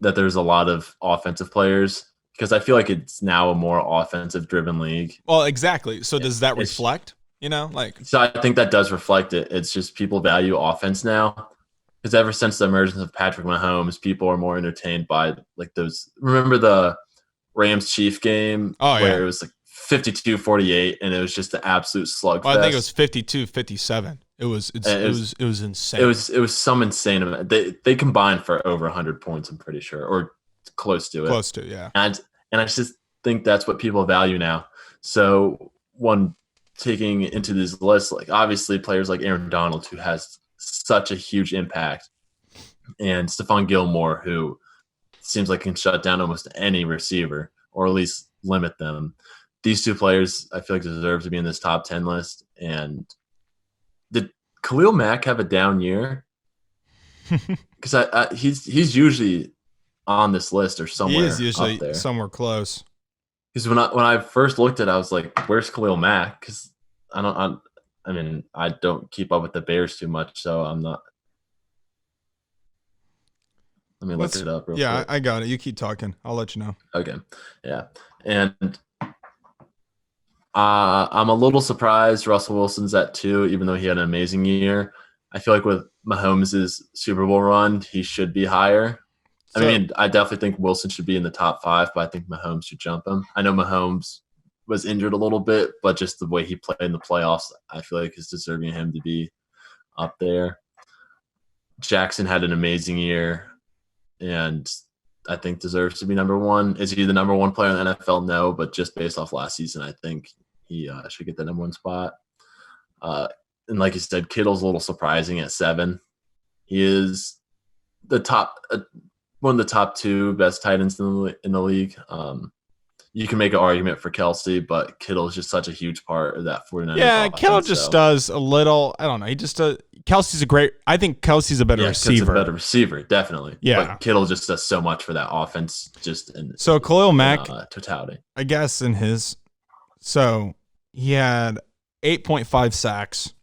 that there's a lot of offensive players, because I feel like it's now a more offensive-driven league. Well, exactly. So does that reflect? So I think that does reflect it. It's just people value offense now, because ever since the emergence of Patrick Mahomes, people are more entertained by like those. Remember the Rams-Chief game where it was like 52-48, and it was just an absolute slugfest. Well, I think it was 52-57. It was insane. It was some insane amount. They combined for over 100 points, I'm pretty sure, or close to it. Close to, yeah. And I just think that's what people value now. So taking into this list, like obviously players like Aaron Donald, who has such a huge impact, and Stephon Gilmore, who seems like can shut down almost any receiver, or at least limit them. These 2 players, I feel like, deserve to be in this top 10 list. And did Khalil Mack have a down year? Because he's usually on this list or somewhere. He is usually up there. Somewhere close. Because when I first looked at it, I was like, "Where's Khalil Mack?" Because I don't keep up with the Bears too much, so I'm not. Let me look it up real quick. Yeah, I got it. You keep talking. I'll let you know. Okay. Yeah. And I'm a little surprised Russell Wilson's at 2, even though he had an amazing year. I feel like with Mahomes' Super Bowl run, he should be higher. I definitely think Wilson should be in the top 5, but I think Mahomes should jump him. I know Mahomes was injured a little bit, but just the way he played in the playoffs, I feel like is deserving him to be up there. Jackson had an amazing year, and I think deserves to be number 1. Is he the number 1 player in the NFL? No, but just based off last season, I think he should get the number 1 spot. And like you said, Kittle's a little surprising at 7. He is the top, one of the top 2 best tight ends in the league. You can make an argument for Kelsey, but Kittle is just such a huge part of that 49ers. Yeah, Kittle just does a little. I don't know. He just does. I think Kelsey's a better receiver. A better receiver, definitely. Yeah, but Kittle just does so much for that offense. So Khalil Mack, totality. I guess so he had 8.5 sacks,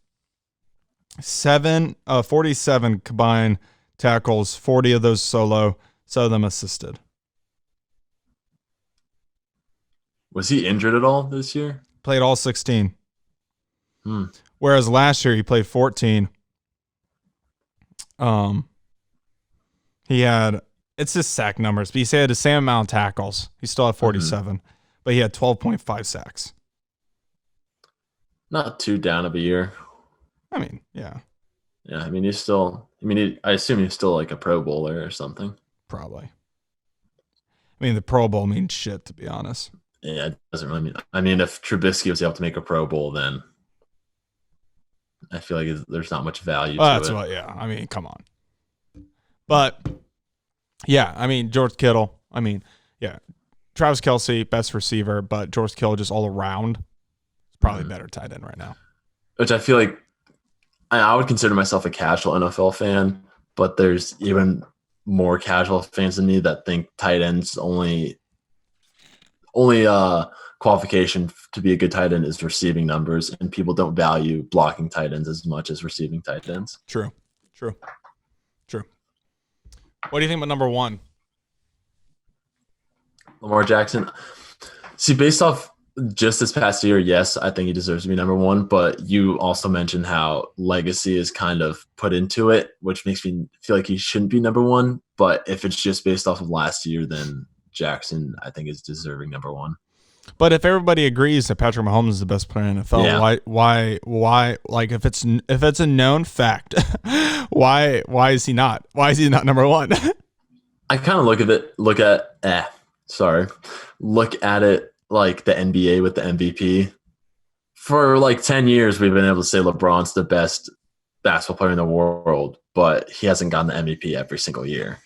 47 combined tackles, 40 of those solo, some of them assisted. Was he injured at all this year? Played all 16. Whereas last year he played 14. He had, it's just sack numbers, but he had the same amount of tackles. He still had 47, but he had 12.5 sacks. Not too down of a year. I mean, yeah. Yeah, I mean, I assume he's still like a Pro Bowler or something. Probably. I mean, the Pro Bowl means shit, to be honest. Yeah, it doesn't really mean. I mean, if Trubisky was able to make a Pro Bowl, then I feel like there's not much value to that's it. Yeah. I mean, come on. But yeah, I mean, George Kittle. I mean, yeah, Travis Kelce, best receiver, but George Kittle just all around is probably better tight end right now. which I feel like I would consider myself a casual NFL fan, but there's even more casual fans than me that think tight ends only qualification to be a good tight end is receiving numbers, and people don't value blocking tight ends as much as receiving tight ends. True. What do you think about number 1? Lamar Jackson. See, based off just this past year, yes, I think he deserves to be number 1, but you also mentioned how legacy is kind of put into it, which makes me feel like he shouldn't be number 1. But if it's just based off of last year, then Jackson, I think, is deserving number 1. But if everybody agrees that Patrick Mahomes is the best player in the NFL, why? Like, if it's a known fact, why is he not? Why is he not number 1? I kind of look at it like the NBA with the MVP. For like 10 years, we've been able to say LeBron's the best basketball player in the world, but he hasn't gotten the MVP every single year.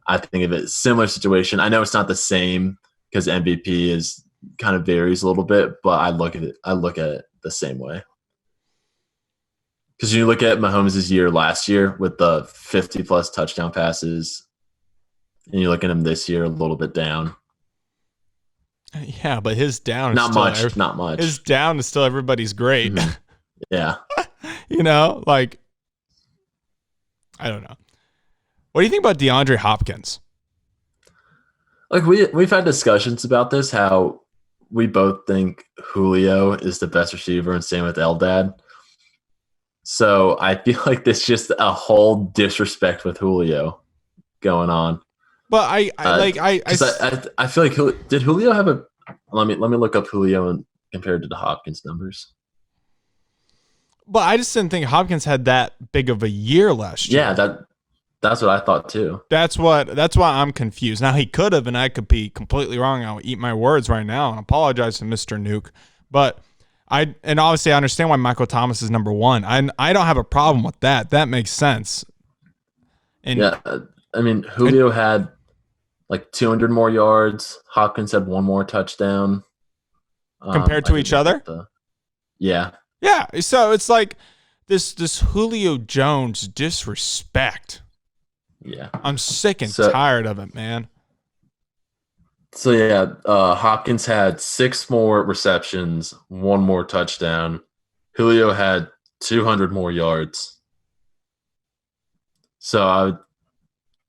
I think of it similar situation. I know it's not the same because MVP is kind of varies a little bit, but I look at it the same way. Because you look at Mahomes' year last year with the 50-plus touchdown passes, and you look at him this year a little bit down. Yeah, but his down is not much. His down is still everybody's great. Mm-hmm. Yeah. Like, I don't know. What do you think about DeAndre Hopkins? Like we've had discussions about this, how we both think Julio is the best receiver, and same with Eldad. So I feel like there's just a whole disrespect with Julio going on. But I feel like did Julio have a? Let me look up Julio and compare it to the Hopkins numbers. But I just didn't think Hopkins had that big of a year last year. Yeah, that's what I thought too. That's why I'm confused. Now he could have, and I could be completely wrong. I'll eat my words right now and apologize to Mr. Nuke. But obviously I understand why Michael Thomas is number 1. I don't have a problem with that. That makes sense. And yeah, I mean Julio had like 200 more yards. Hopkins had 1 more touchdown. Compared to each other? Yeah. Yeah. So it's like this Julio Jones disrespect. Yeah. I'm sick and tired of it, man. So, yeah, Hopkins had 6 more receptions, 1 more touchdown. Julio had 200 more yards. So,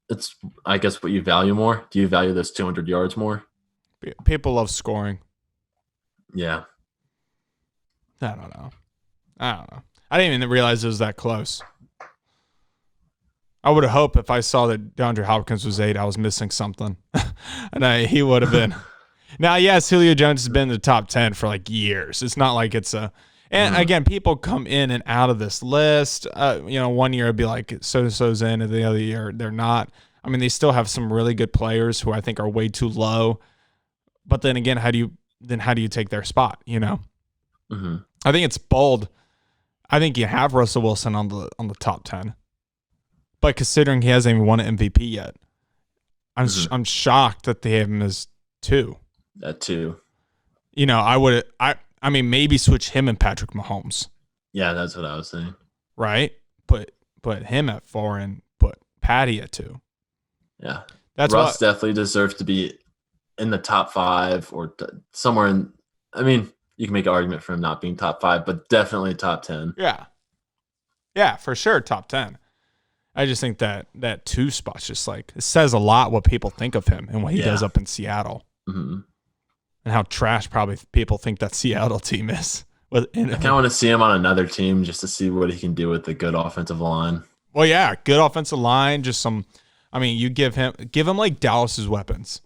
it's, I guess, what you value more. Do you value those 200 yards more? People love scoring. Yeah. I don't know. I didn't even realize it was that close. I would have hoped if I saw that DeAndre Hopkins was 8, I was missing something. And he would have been. Now, yes, Julio Jones has been in the top 10 for like years. It's not like it's a... And again, people come in and out of this list. 1 year it'd be like so-and-so's in, and the other year they're not. I mean, they still have some really good players who I think are way too low. But then again, how do you take their spot, Mm-hmm. I think it's bold. I think you have Russell Wilson on the top 10. But considering he hasn't even won an MVP yet, I'm shocked that they have him as 2. That 2. I mean, maybe switch him and Patrick Mahomes. Yeah, that's what I was saying. Right? Put him at 4 and put Patty at 2. Yeah. Russ definitely deserves to be in the top 5 or somewhere in. I mean, you can make an argument for him not being top 5, but definitely top 10. Yeah. Yeah, for sure, top 10. I just think that 2 spot's just like, it says a lot what people think of him and what he does up in Seattle. Mm-hmm. And how trash probably people think that Seattle team is. I kind of want to see him on another team just to see what he can do with the good offensive line. Well, yeah, good offensive line, just some. I mean, you give him like Dallas's weapons.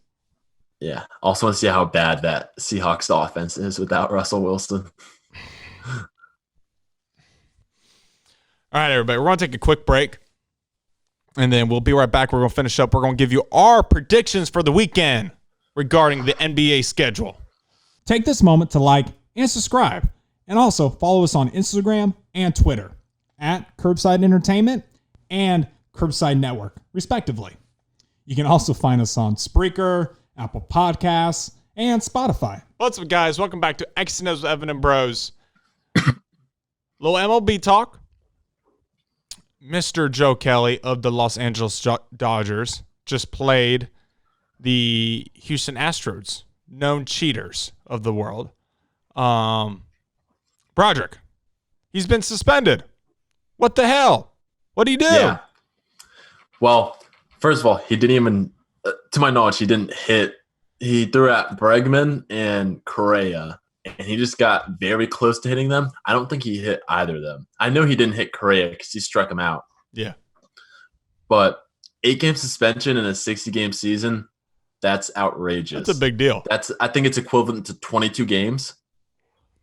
Yeah. Also want to see how bad that Seahawks offense is without Russell Wilson. All right, everybody, we're going to take a quick break. And then we'll be right back. We're going to finish up. We're going to give you our predictions for the weekend regarding the NBA schedule. Take this moment to like and subscribe. And also follow us on Instagram and Twitter at Curbside Entertainment and Curbside Network, respectively. You can also find us on Spreaker, Apple Podcasts, and Spotify. What's up, guys? Welcome back to X's with Evan and Bros. Little MLB talk. Mr. Joe Kelly of the Los Angeles Dodgers just played the Houston Astros, known cheaters of the world. Broderick, he's been suspended. What the hell? What'd he do? Yeah. Well, first of all, he didn't even, to my knowledge, he didn't hit. He threw at Bregman and Correa, and he just got very close to hitting them. I don't think he hit either of them. I know he didn't hit Correa because he struck him out. Yeah. But 8-game suspension in a 60-game season, that's outrageous. That's a big deal. I think it's equivalent to 22 games.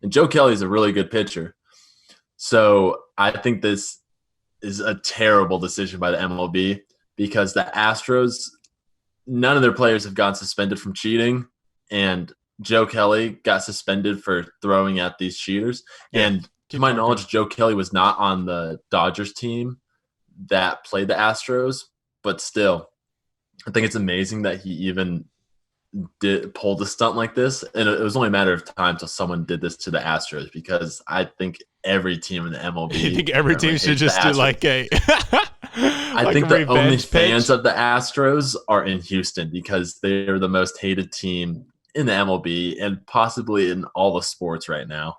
And Joe Kelly is a really good pitcher. So I think this is a terrible decision by the MLB because the Astros, none of their players have gotten suspended from cheating, and Joe Kelly got suspended for throwing at these cheaters. Yeah. And to my knowledge, Joe Kelly was not on the Dodgers team that played the Astros, but still, I think it's amazing that he even pulled a stunt like this. And it was only a matter of time till someone did this to the Astros, because I think every team in the MLB. You think every team should just do like a I think the only fans of the Astros are in Houston because they're the most hated team in the MLB and possibly in all the sports right now.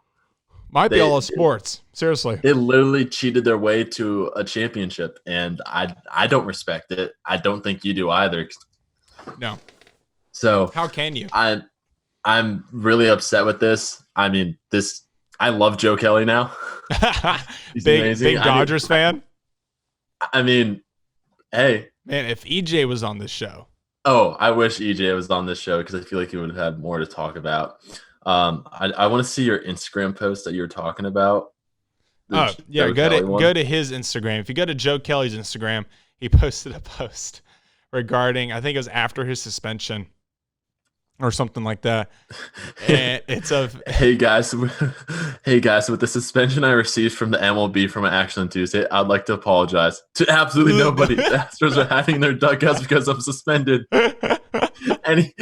Might be all of sports. Seriously. They literally cheated their way to a championship, and I don't respect it. I don't think you do either. No. So how can you? I'm really upset with this. I mean, I love Joe Kelly now. He's amazing. Big Dodgers fan. I mean, hey. Man, if EJ was on this show. Oh, I wish EJ was on this show because I feel like he would have had more to talk about. I want to see your Instagram post that you were talking about. Oh, yeah, go to his Instagram. If you go to Joe Kelly's Instagram, he posted a post regarding, I think it was after his suspension or something like that. And it's hey guys, with the suspension I received from the MLB from my action on Tuesday, I'd like to apologize to absolutely nobody. The Astros are hiding their dugouts because I'm suspended. and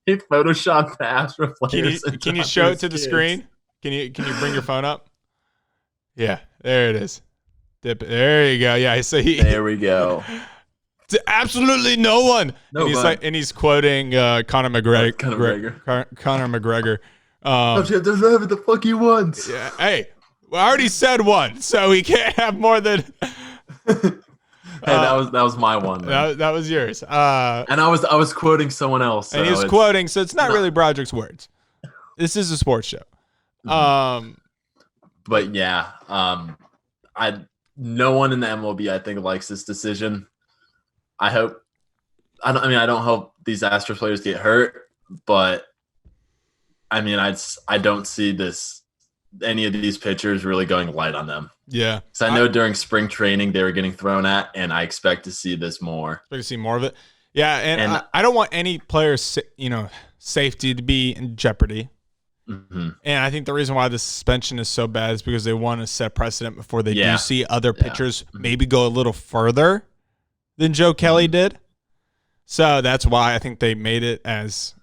he photoshopped the Astro players. Can you show it to the screen? Can you bring your phone up? Yeah, there it is. Dip it. There you go. Yeah, so there we go. To absolutely no one. And he's quoting Conor McGregor. Conor McGregor. There's whatever the fuck he wants. Yeah. Hey, I already said one, so he can't have more than. Hey, that was my one. That was yours. And I was quoting someone else. So and he was quoting, so it's not really Broderick's words. This is a sports show. But yeah, no one in the MLB I think likes this decision. I don't hope these Astros players get hurt, but I mean, I don't see any of these pitchers really going light on them. Yeah. Because I know during spring training they were getting thrown at, and I expect to see this more. Expect to see more of it. Yeah, and I don't want any player's safety to be in jeopardy. Mm-hmm. And I think the reason why the suspension is so bad is because they want to set precedent before they do see other pitchers maybe go a little further than Joe Kelly did. So that's why I think they made it as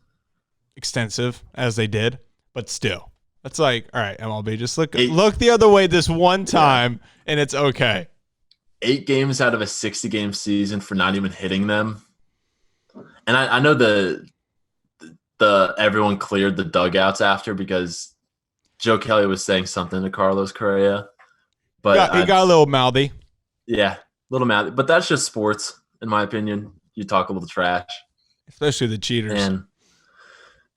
extensive as they did. But still, it's like, all right, MLB, just look the other way this one time, and it's okay. 8 games out of a 60-game season for not even hitting them. And I know the everyone cleared the dugouts after because Joe Kelly was saying something to Carlos Correa. But he got a little mouthy. Yeah, a little mouthy. But that's just sports, in my opinion. You talk a little trash. Especially the cheaters.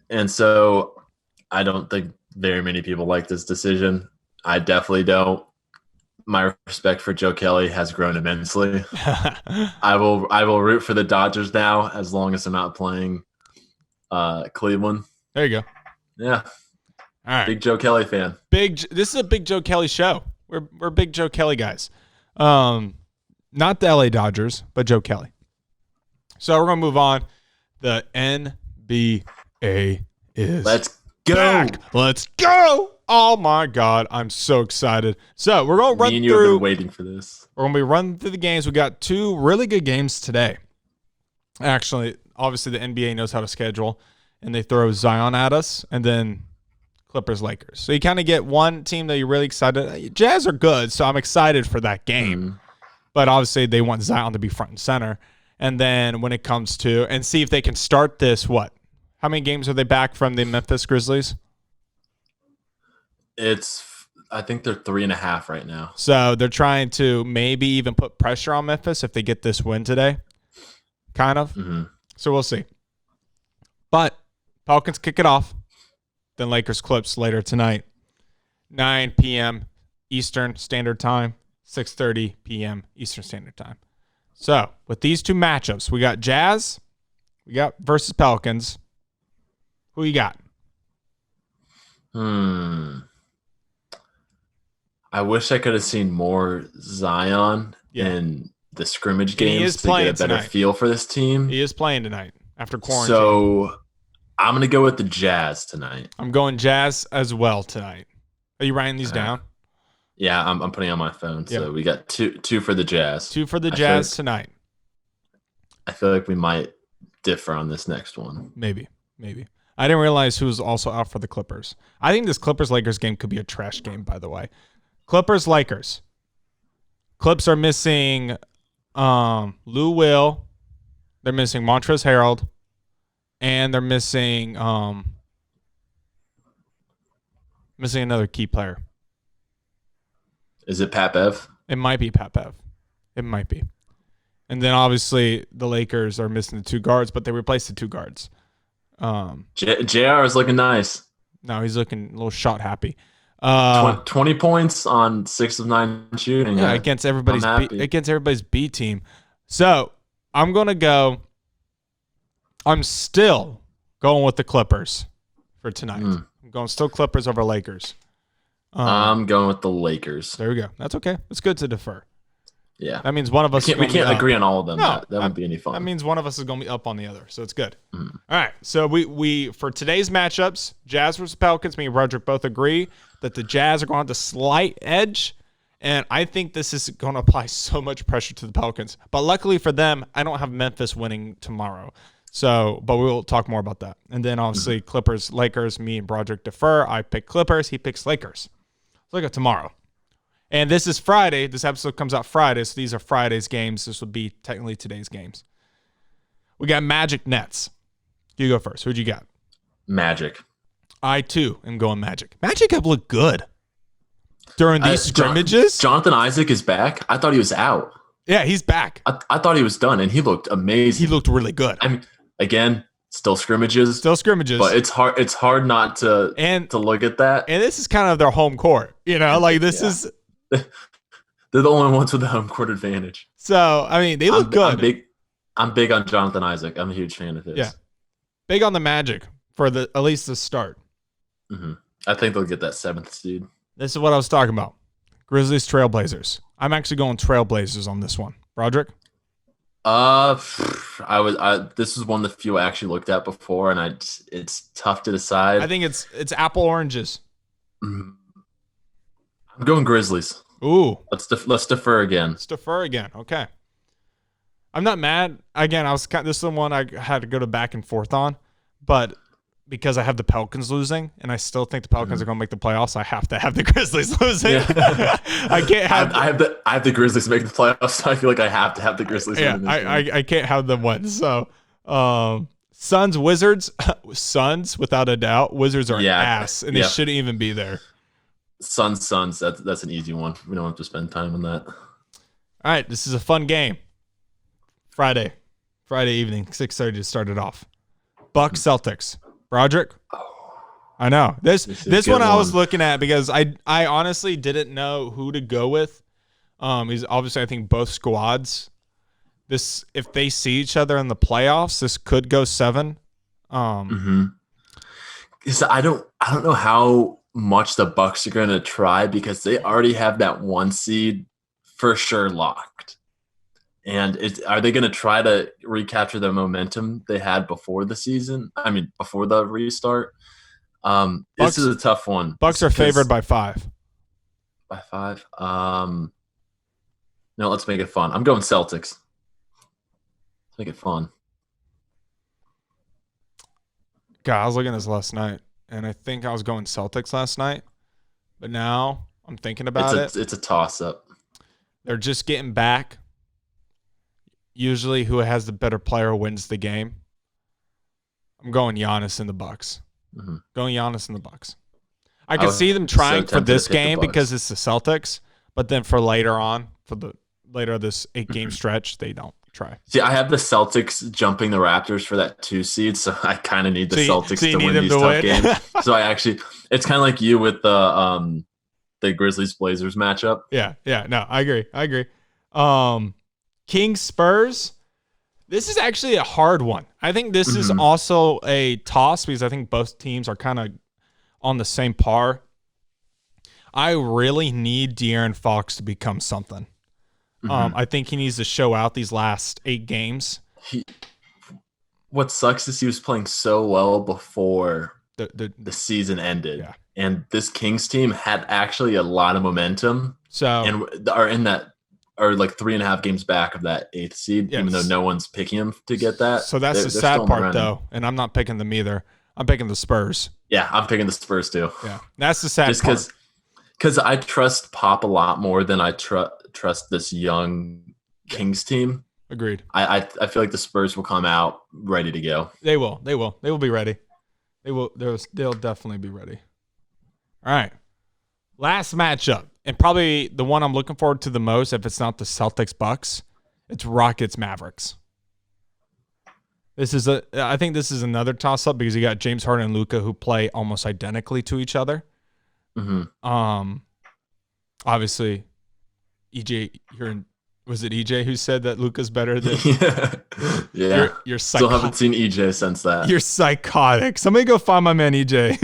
And so I don't think very many people like this decision. I definitely don't. My respect for Joe Kelly has grown immensely. I will root for the Dodgers now as long as I'm not playing Cleveland. There you go. Yeah. All right. Big Joe Kelly fan. This is a big Joe Kelly show. We're big Joe Kelly guys. Not the LA Dodgers, but Joe Kelly. So we're gonna move on. The NBA is Let's go. back. Let's go. Oh my God, I'm so excited. So we're gonna run Me and through. you have been waiting for this. We're gonna be running through the games. We got 2 really good games today. Actually, obviously the NBA knows how to schedule, and they throw Zion at us, and then Clippers, Lakers. So you kind of get one team that you're really excited. Jazz are good, so I'm excited for that game. But obviously they want Zion to be front and center. And then when it comes to, and see if they can start this, what? How many games are they back from the Memphis Grizzlies? I think they're 3.5 right now. So they're trying to maybe even put pressure on Memphis if they get this win today. Kind of. So we'll see. But Pelicans kick it off. Then Lakers Clips later tonight. 9 p.m. Eastern Standard Time. 6:30 p.m. Eastern Standard Time. So with these two matchups, we got Jazz. We got versus Pelicans. Who you got? I wish I could have seen more Zion in the scrimmage games to get a better feel for this team. He is playing tonight after quarantine. So I'm going to go with the Jazz tonight. I'm going Jazz as well tonight. Are you writing these down? Yeah, I'm putting on my phone. So we got two for the Jazz. 2 for the Jazz tonight. I feel like we might differ on this next one. Maybe. I didn't realize who was also out for the Clippers. I think this Clippers-Lakers game could be a trash game, by the way. Clippers-Lakers. Clips are missing Lou Will. They're missing Montrezl Harrell. And they're missing another key player. Is it Pat Bev? It might be Pat Bev. It might be. And then obviously the Lakers are missing the 2 guards, but they replaced the 2 guards. JR is looking nice. No, he's looking a little shot happy. 20 points on 6 of 9 shooting. Yeah, against everybody's B team. So I'm still going with the Clippers for tonight. I'm going still Clippers over Lakers. I'm going with the Lakers. There we go. That's okay. It's good to defer. Yeah. That means one of us we can't agree on all of them. No, that wouldn't be any fun. That means one of us is going to be up on the other. So it's good. All right. So we for today's matchups, Jazz versus Pelicans, me and Broderick both agree that the Jazz are going to have the slight edge. And I think this is going to apply so much pressure to the Pelicans. But luckily for them, I don't have Memphis winning tomorrow. So, but we'll talk more about that. And then obviously Clippers, Lakers, me and Broderick defer. I pick Clippers. He picks Lakers. Let's look at tomorrow. And this is Friday. This episode comes out Friday, so these are Friday's games. This would be technically today's games. We got Magic Nets. You go first. Who'd you got? Magic. I, too, am going Magic. Magic have looked good during these scrimmages. Jonathan Isaac is back. I thought he was out. Yeah, he's back. I thought he was done, and he looked amazing. He looked really good. I mean, again, still scrimmages. But it's hard not to look at that. And this is kind of their home court. You know, like this is... They're the only ones with the home court advantage. So, I mean, they look good. I'm big on Jonathan Isaac. I'm a huge fan of his. Yeah. Big on the Magic for at least the start. I think they'll get that 7th seed. This is what I was talking about. Grizzlies, Trailblazers. I'm actually going Trailblazers on this one. Broderick? This is one of the few I actually looked at before, and it's tough to decide. I think it's apple oranges. I'm going Grizzlies. Ooh. Let's defer again. Okay. I'm not mad. Again, this is the one I had to go to back and forth on, but because I have the Pelicans losing, and I still think the Pelicans are going to make the playoffs, I have to have the Grizzlies losing. Yeah. I can't have. I have the Grizzlies make the playoffs. So I feel like I have to have the Grizzlies. Yeah, I can't have them win. So, Suns, Wizards, Suns without a doubt. Wizards are an ass, and they shouldn't even be there. Suns. That's an easy one. We don't have to spend time on that. All right, this is a fun game. Friday evening, 6:30 to start it off. Bucks, Celtics. Broderick? I know. This one I was looking at because I honestly didn't know who to go with. He's obviously, I think, both squads. If they see each other in the playoffs, this could go 7. So I don't know how much the Bucks are going to try because they already have that 1 seed for sure locked. And are they going to try to recapture the momentum they had before the season? I mean, before the restart. This is a tough one. Bucks are favored by 5. By 5. No, let's make it fun. I'm going Celtics. Let's make it fun. God, I was looking at this last night. and I think I was going Celtics last night. But now I'm thinking about it. It's a toss-up. They're just getting back. Usually who has the better player wins the game. I'm going Giannis in the Bucks. Mm-hmm. Going Giannis in the Bucks. I can see them trying for this game because it's the Celtics, but then for later this 8-game stretch, they don't try. See, I have the Celtics jumping the Raptors for that 2 seed, so I kind of need the Celtics to win these tough games. So it's kind of like you with the Grizzlies Blazers matchup. Yeah, no, I agree. Kings Spurs. This is actually a hard one. I think this is also a toss because I think both teams are kind of on the same par. I really need De'Aaron Fox to become something. I think he needs to show out these last 8 games. What sucks is he was playing so well before the season ended. Yeah. And this Kings team had actually a lot of momentum. And are like 3.5 games back of that 8th seed, even though no one's picking them to get that. So that's the sad part, though. And I'm not picking them either. I'm picking the Spurs. Yeah, I'm picking the Spurs, too. Yeah, that's the sad part. Because I trust Pop a lot more than I trust this young Kings team. Agreed. I feel like the Spurs will come out ready to go. They will. They will be ready. They'll definitely be ready. All right. Last matchup, and probably the one I'm looking forward to the most, if it's not the Celtics Bucks, it's Rockets Mavericks. I think this is another toss-up because you got James Harden and Luka who play almost identically to each other. Obviously, was it EJ who said that Luka's better than? Yeah. You're still haven't seen EJ since that. You're psychotic. Somebody go find my man EJ.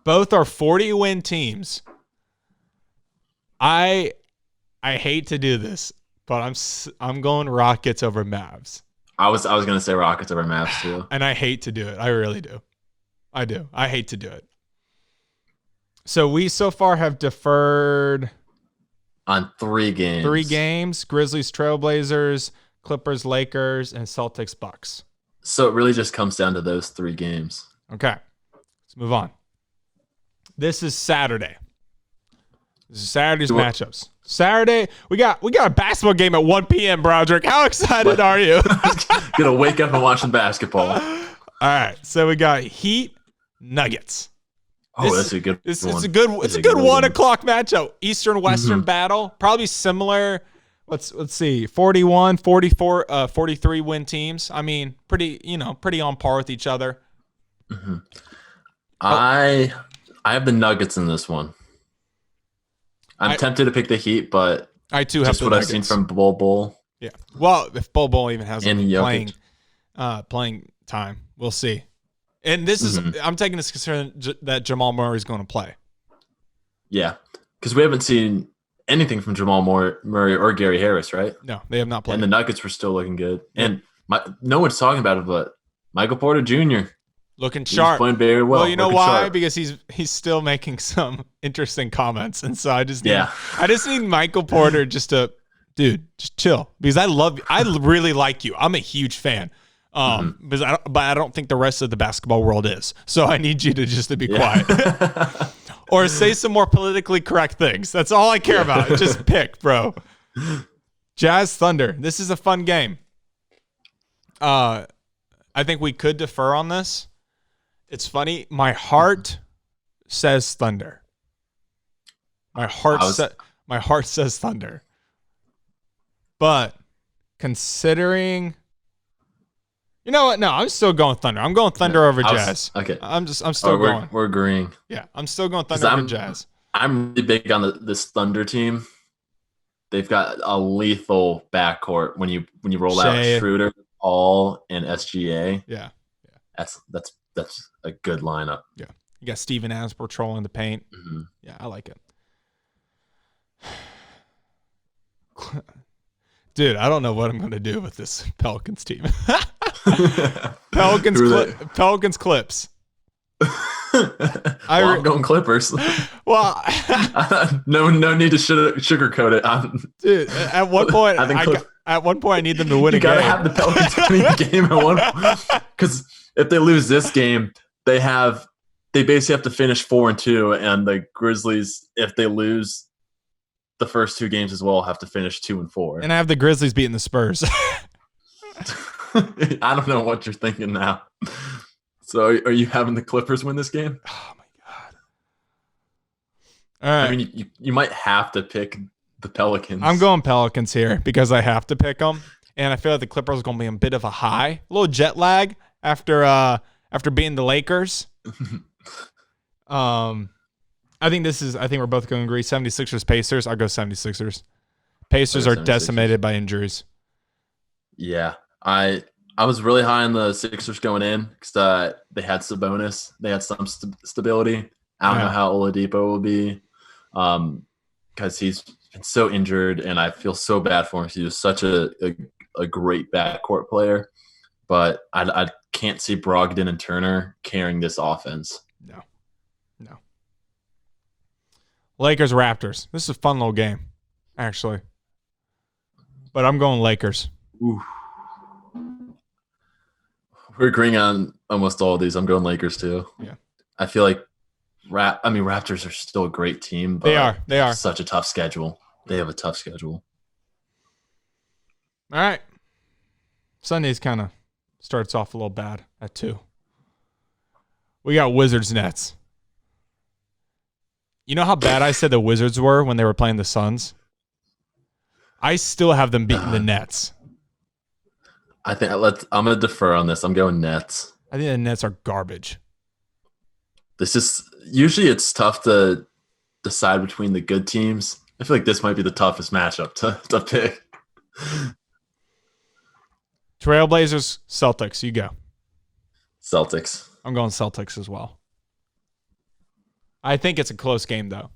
Both are 40-win teams. I hate to do this, but I'm going Rockets over Mavs. I was gonna say Rockets over Mavs too. And I hate to do it. I really do. I do. I hate to do it. So we so far have deferred on 3 games. 3 games: Grizzlies, Trailblazers, Clippers, Lakers, and Celtics, Bucks. So it really just comes down to those 3 games. Okay, let's move on. This is Saturday. This is Saturday's matchups. Saturday, we got a basketball game at 1 p.m. Broderick. How excited are you? Gonna wake up and watch some basketball. All right, so we got Heat, Nuggets. That's a good one. It's a good 1 o'clock matchup. Eastern-Western battle. Probably similar. Let's see. 41, 44, 43 win teams. I mean, pretty on par with each other. I have the Nuggets in this one. I'm tempted to pick the Heat, but I too have just the what Nuggets. I've seen from Bull. Yeah. Well, if Bull even has playing time, we'll see. And this is I'm taking this concern that Jamal Murray is going to play. Yeah, because we haven't seen anything from Jamal Murray or Gary Harris, right? No, they have not played. And the Nuggets were still looking good. Yeah. And no one's talking about it, but Michael Porter Jr. looking sharp. He's playing very well. Well, you know why? Sharp. Because he's still making some interesting comments, and so I just need Michael Porter just chill because I really like you. I'm a huge fan. But I don't think the rest of the basketball world is. So I need you to be quiet. Or say some more politically correct things. That's all I care about. Just pick, bro. Jazz Thunder. This is a fun game. I think we could defer on this. It's funny. My heart says Thunder. My heart says Thunder. But considering, you know what? No, I'm still going Thunder. I'm going Thunder over Jazz. Okay. I'm still going. We're agreeing. Yeah, I'm still going Thunder over Jazz. I'm really big on this Thunder team. They've got a lethal backcourt when you roll out Schroeder, All, and SGA. Yeah. That's a good lineup. Yeah. You got Steven Adams patrolling the paint. Yeah, I like it. Dude, I don't know what I'm going to do with this Pelicans team. Pelicans Clips. I'm going Clippers. Well, no need to sugarcoat it. Dude, at one point, I need them to win a game. You gotta have the Pelicans winning a game at one, if they lose this game, they basically have to finish 4-2, and the Grizzlies, if they lose the first 2 games as well, have to finish 2-4. And I have the Grizzlies beating the Spurs. I don't know what you're thinking now. So are you having the Clippers win this game? Oh my god! All right. I mean, you might have to pick the Pelicans. I'm going Pelicans here because I have to pick them, and I feel like the Clippers are going to be a bit of a high, a little jet lag after beating the Lakers. I think we're both going to agree. 76ers, Pacers. I'll go 76ers. Pacers are 76ers. Decimated by injuries. Yeah. I was really high on the Sixers going in because they had Sabonis. They had some stability. I don't know how Oladipo will be because he's been so injured, and I feel so bad for him. He was such a great backcourt player. But I can't see Brogdon and Turner carrying this offense. No. Lakers, Raptors. This is a fun little game, actually. But I'm going Lakers. Ooh. We're agreeing on almost all of these. I'm going Lakers too. Yeah. I feel like Raptors are still a great team, but they are. Such a tough schedule. They have a tough schedule. All right. Sunday's kind of starts off a little bad at 2. We got Wizards Nets. You know how bad I said the Wizards were when they were playing the Suns? I still have them beating the Nets. I think I'm going to defer on this. I'm going Nets. I think the Nets are garbage. Usually it's tough to decide between the good teams. I feel like this might be the toughest matchup to pick. Trailblazers, Celtics, you go. Celtics. I'm going Celtics as well. I think it's a close game, though.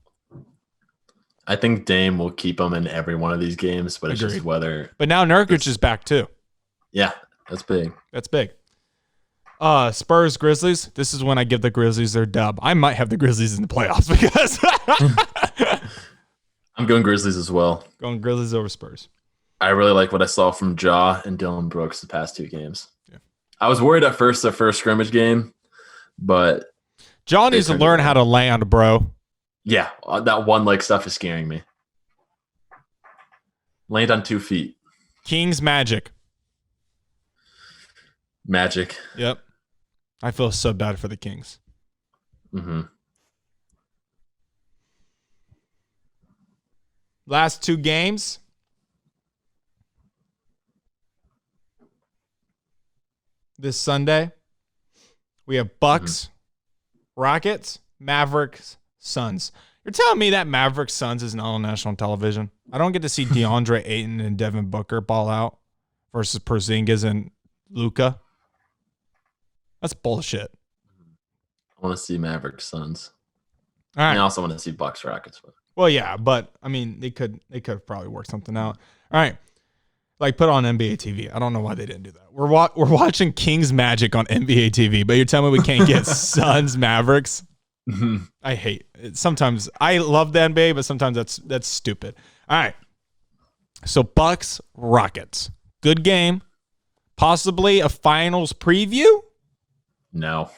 I think Dame will keep them in every one of these games, but it's just whether. But now Nurkic is back, too. Yeah, that's big. That's big. Spurs, Grizzlies. This is when I give the Grizzlies their dub. I might have the Grizzlies in the playoffs because I'm going Grizzlies as well. Going Grizzlies over Spurs. I really like what I saw from Ja and Dylan Brooks the past 2 games. Yeah. I was worried at first, their first scrimmage game, but Ja needs to learn how to land, bro. Yeah, that one leg stuff is scaring me. Land on 2 feet. Kings, Magic. Magic. Yep. I feel so bad for the Kings. Mm-hmm. Last 2 games. This Sunday, we have Bucks, Rockets, Mavericks, Suns. You're telling me that Mavericks Suns is not on national television? I don't get to see DeAndre Ayton and Devin Booker ball out versus Porzingis and Luka. That's bullshit. I want to see Mavericks Suns. All right. I also want to see Bucks Rockets. Well, yeah, but I mean, they could probably work something out. All right. Like, put on NBA TV. I don't know why they didn't do that. We're watching Kings Magic on NBA TV, but you're telling me we can't get Suns Mavericks? Mm-hmm. I hate it. Sometimes I love the NBA, but sometimes that's stupid. All right. So Bucks Rockets. Good game. Possibly a finals preview? No.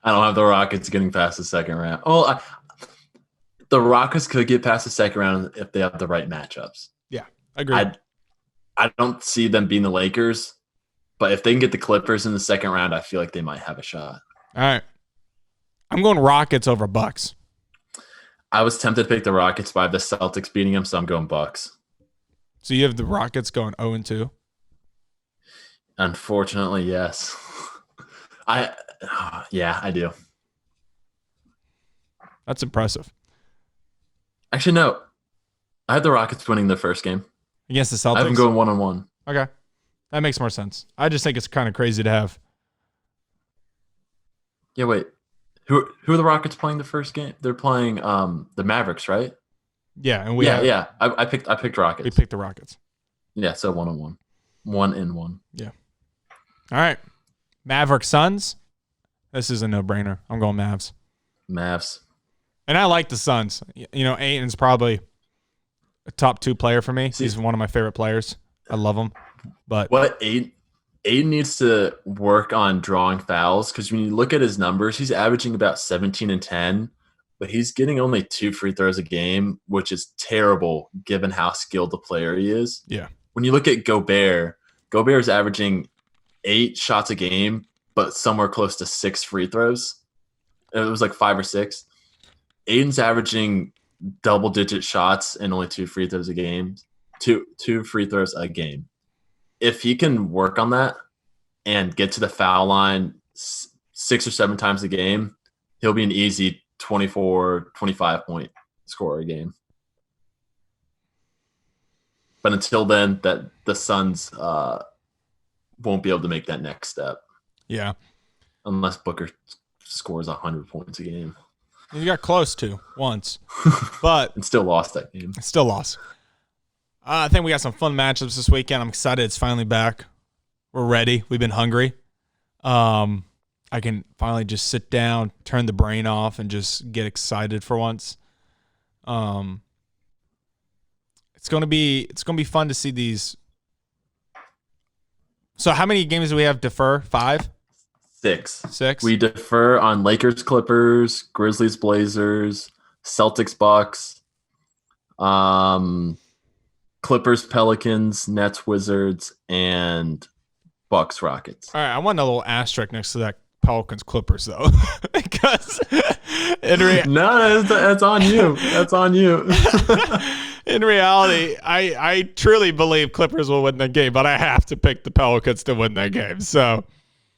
I don't have the Rockets getting past the second round. Oh, the Rockets could get past the second round if they have the right matchups. Yeah, agreed. I don't see them being the Lakers, but if they can get the Clippers in the second round, I feel like they might have a shot. All right. I'm going Rockets over Bucks. I was tempted to pick the Rockets, but I have the Celtics beating them, so I'm going Bucks. So you have the Rockets going 0-2? Unfortunately, yes. I do. That's impressive. Actually, no. I have the Rockets winning the first game. Against the Celtics? I have them going 1-1. Okay. That makes more sense. I just think it's kind of crazy to have. Yeah, wait. Who are the Rockets playing the first game? They're playing the Mavericks, right? Yeah, and I picked Rockets. We picked the Rockets. Yeah, so 1-1. 1-1. Yeah. All right. Maverick Suns. This is a no-brainer. I'm going Mavs. Mavs. And I like the Suns. You know, Ayton's probably a top 2 player for me. He's one of my favorite players. I love him. But what? Aiden needs to work on drawing fouls because when you look at his numbers, he's averaging about 17 and 10, but he's getting only 2 free throws a game, which is terrible given how skilled the player he is. Yeah. When you look at Gobert is averaging 8 shots a game, but somewhere close to 6 free throws. It was like 5 or 6. Aiden's averaging double-digit shots and only 2 free throws a game. Two free throws a game. If he can work on that and get to the foul line 6 or 7 times a game, he'll be an easy 24, 25-point scorer a game. But until then, that the Suns won't be able to make that next step. Yeah. Unless Booker scores 100 points a game. You got close to once, but and still lost that game. Still lost. I think we got some fun matchups this weekend. I'm excited. It's finally back. We're ready. We've been hungry. I can finally just sit down, turn the brain off, and just get excited for once. It's gonna be fun to see these. So how many games do we have defer? 5? 6. We defer on Lakers, Clippers, Grizzlies, Blazers, Celtics, Bucks, Clippers, Pelicans, Nets, Wizards, and Bucks, Rockets. All right, I want a little asterisk next to that Pelicans, Clippers, though, because no, that's on you. That's on you. In reality, I truly believe Clippers will win that game, but I have to pick the Pelicans to win that game. So,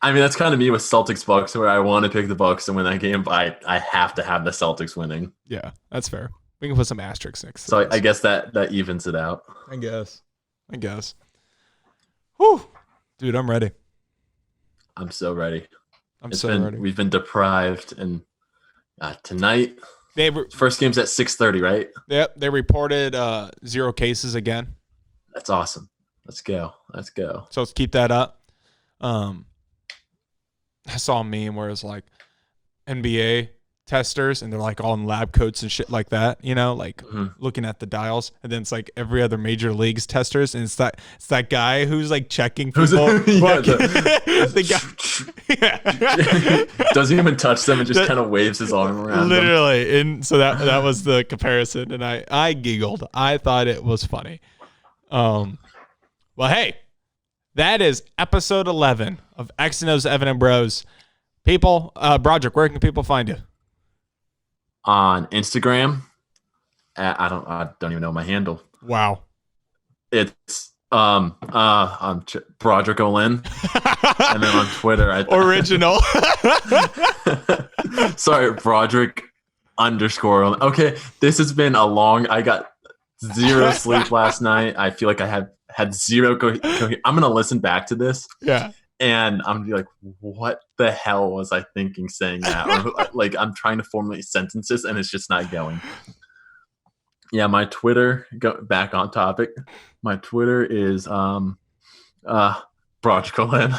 I mean, that's kind of me with Celtics Bucks, where I want to pick the Bucks to win that game, but I have to have the Celtics winning. Yeah, that's fair. We can put some asterisks next. So I guess that evens it out. I guess. Whew. Dude, I'm ready. I'm so ready. Ready. We've been deprived, and tonight first game's at 6:30, right? Yep. They reported 0 cases again. That's awesome. Let's go. So let's keep that up. I saw a meme where it's like NBA testers and they're like all in lab coats and shit like that, looking at the dials, and then it's like every other major league's testers, and it's that guy who's like checking people. The guy doesn't even touch them and just kind of waves his arm around literally them. And so that was the comparison, and I giggled. I thought it was funny. Well, hey, that is episode 11 of X and O's Evan and Bros. People, Broderick, where can people find you? On Instagram, I don't even know my handle. Wow, it's I'm Broderick Olin, and then on Twitter, original. Sorry, Broderick _Olin. Okay, this has been a long. I got 0 sleep last night. I feel like I had 0 I'm gonna listen back to this. Yeah. And I'm gonna be like, what the hell was I thinking saying that? Or, like, I'm trying to formulate sentences and it's just not going. Yeah, my Twitter, go back on topic. My Twitter is Broderick Olin.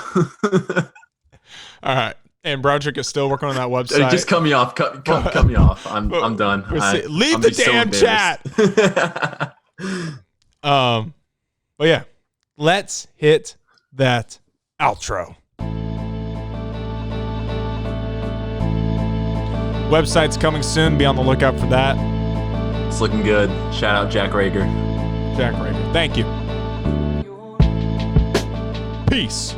All right. And Broderick is still working on that website. Just cut me off. Cut me off. I'm done. Leave the damn chat. But yeah, let's hit that outro. Website's coming soon. Be on the lookout for that. It's looking good. Shout out Jack Rager. Thank you. Peace.